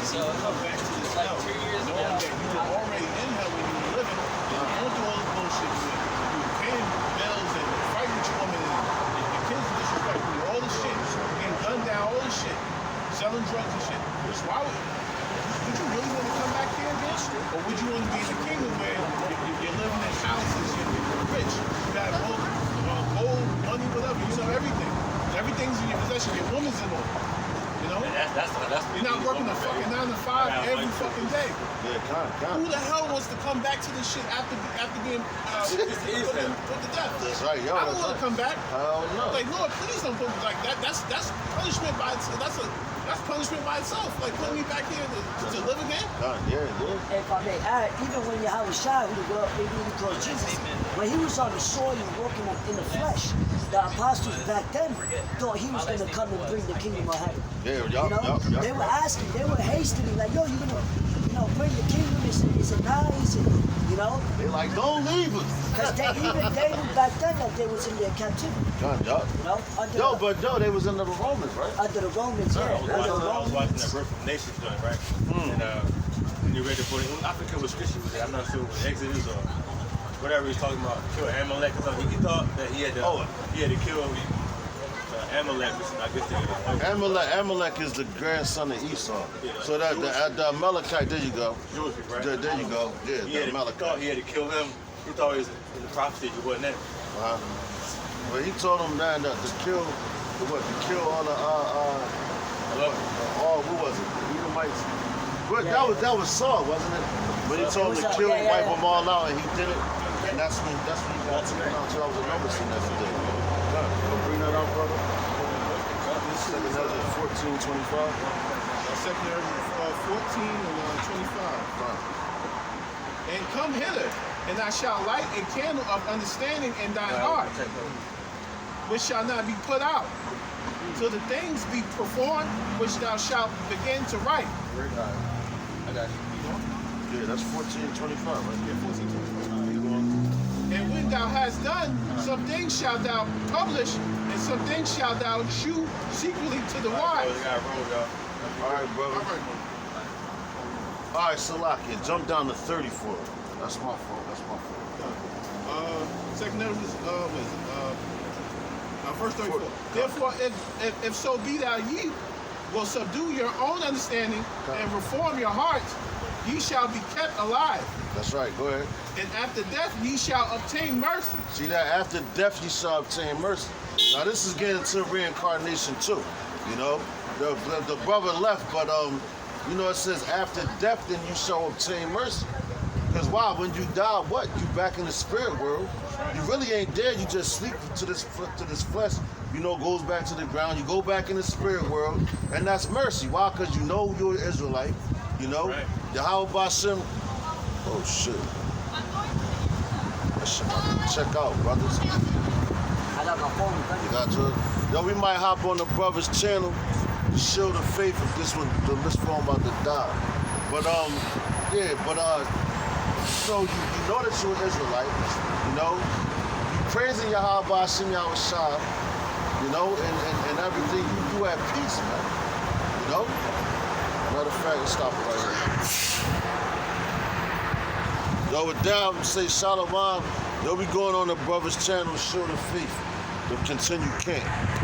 So you come back to this hell, knowing that you were already in hell when you were living. You don't do all the bullshit. You were paying bills and fighting with your woman, and your kids were disrespecting you. All this shit, getting gunned down, all this shit, selling drugs and shit. Why would you really want to come back here again? Or would you want to be in the kingdom where you're living in houses, you're rich, you got gold, money, whatever, you know everything. Everything's in your possession, your woman's in order. You know? That's You're not working a fucking 9 to 5 every fucking day. Yeah, Who the hell wants to come back to this shit after being put to death? That's right, yo. I don't want to come back. Hell no. Like, Lord, please don't put me like that. That's punishment by itself. That's punishment by itself. Like, put me back here to live again. Yeah. If I may add, even when Yahweh Shai, who the world they really called Jesus, when he was on the soil walking in the flesh, the apostles back then thought he was going to come and bring the kingdom of heaven. Yeah, They were asking, they were hastily like, yo, you're going to bring the kingdom, is it now, you know? They like, don't leave us. Because they knew back then that they was in their captivity. You know, they was under the Romans, right? Under the Romans, yeah. I was watching that Birth of Nations joint, right? And when you read the book, I forget what scripture was it. I'm not sure if it was Exodus or whatever he's talking about. Kill Amalek or something. He thought that he had to kill Amalek, which I guess they Amalek is the grandson of Esau. Yeah. So that the Amalekite, there you go. Jewish, right? There you go. Yeah, He the thought Amalekite. he had to kill him. He thought he was in the prophecy. He wasn't that. Well, he told him that to kill all the what was it? The Edomites. But that was Saul, wasn't it? But he told him to kill, wipe them all out, and he did it. And that's when he got taken out. So that was another scene that he did. Bring that out, brother. Second Ezra 14:25. Second Ezra 14 and 25. And come hither, and I shall light a candle of understanding in thine heart, which shall not be put out, till the things be performed which thou shalt begin to write. I got you. Yeah, that's 14:25, right? Yeah, 14:25. And when thou hast done, some things shalt thou publish, and some things shalt thou shew secretly to the wise. All right, brother. All right, Salakia, jump down to 34. That's my fault. Second Ezra, verse 34. Therefore, if so be that ye will subdue your own understanding and reform your hearts, ye shall be kept alive. That's right, go ahead. And after death ye shall obtain mercy. See that? After death ye shall obtain mercy. Now this is getting to reincarnation too. You know, the brother left, but you know, it says after death then you shall obtain mercy. Because why? When you die, what? You back in the spirit world. You really ain't dead. You just sleep to this flesh. You know, goes back to the ground. You go back in the spirit world, and that's mercy. Why? Because you know you're an Israelite. You know, Yahweh Bashem. Oh shit. That shit about to check out, brothers. I got my phone. You got your. Yo, we might hop on the brother's channel to show the faith if this one, this phone about to die. But yeah, but so you know that you're an Israelite, you know, you praising Yahweh Bashem Yahweh Shah, you know, and everything, you at peace, man. You know? Matter of fact, let's stop it right here. Yo, with that, I'm say Shalom. Yo, we going on the brother's channel to show the faith, the continue camp.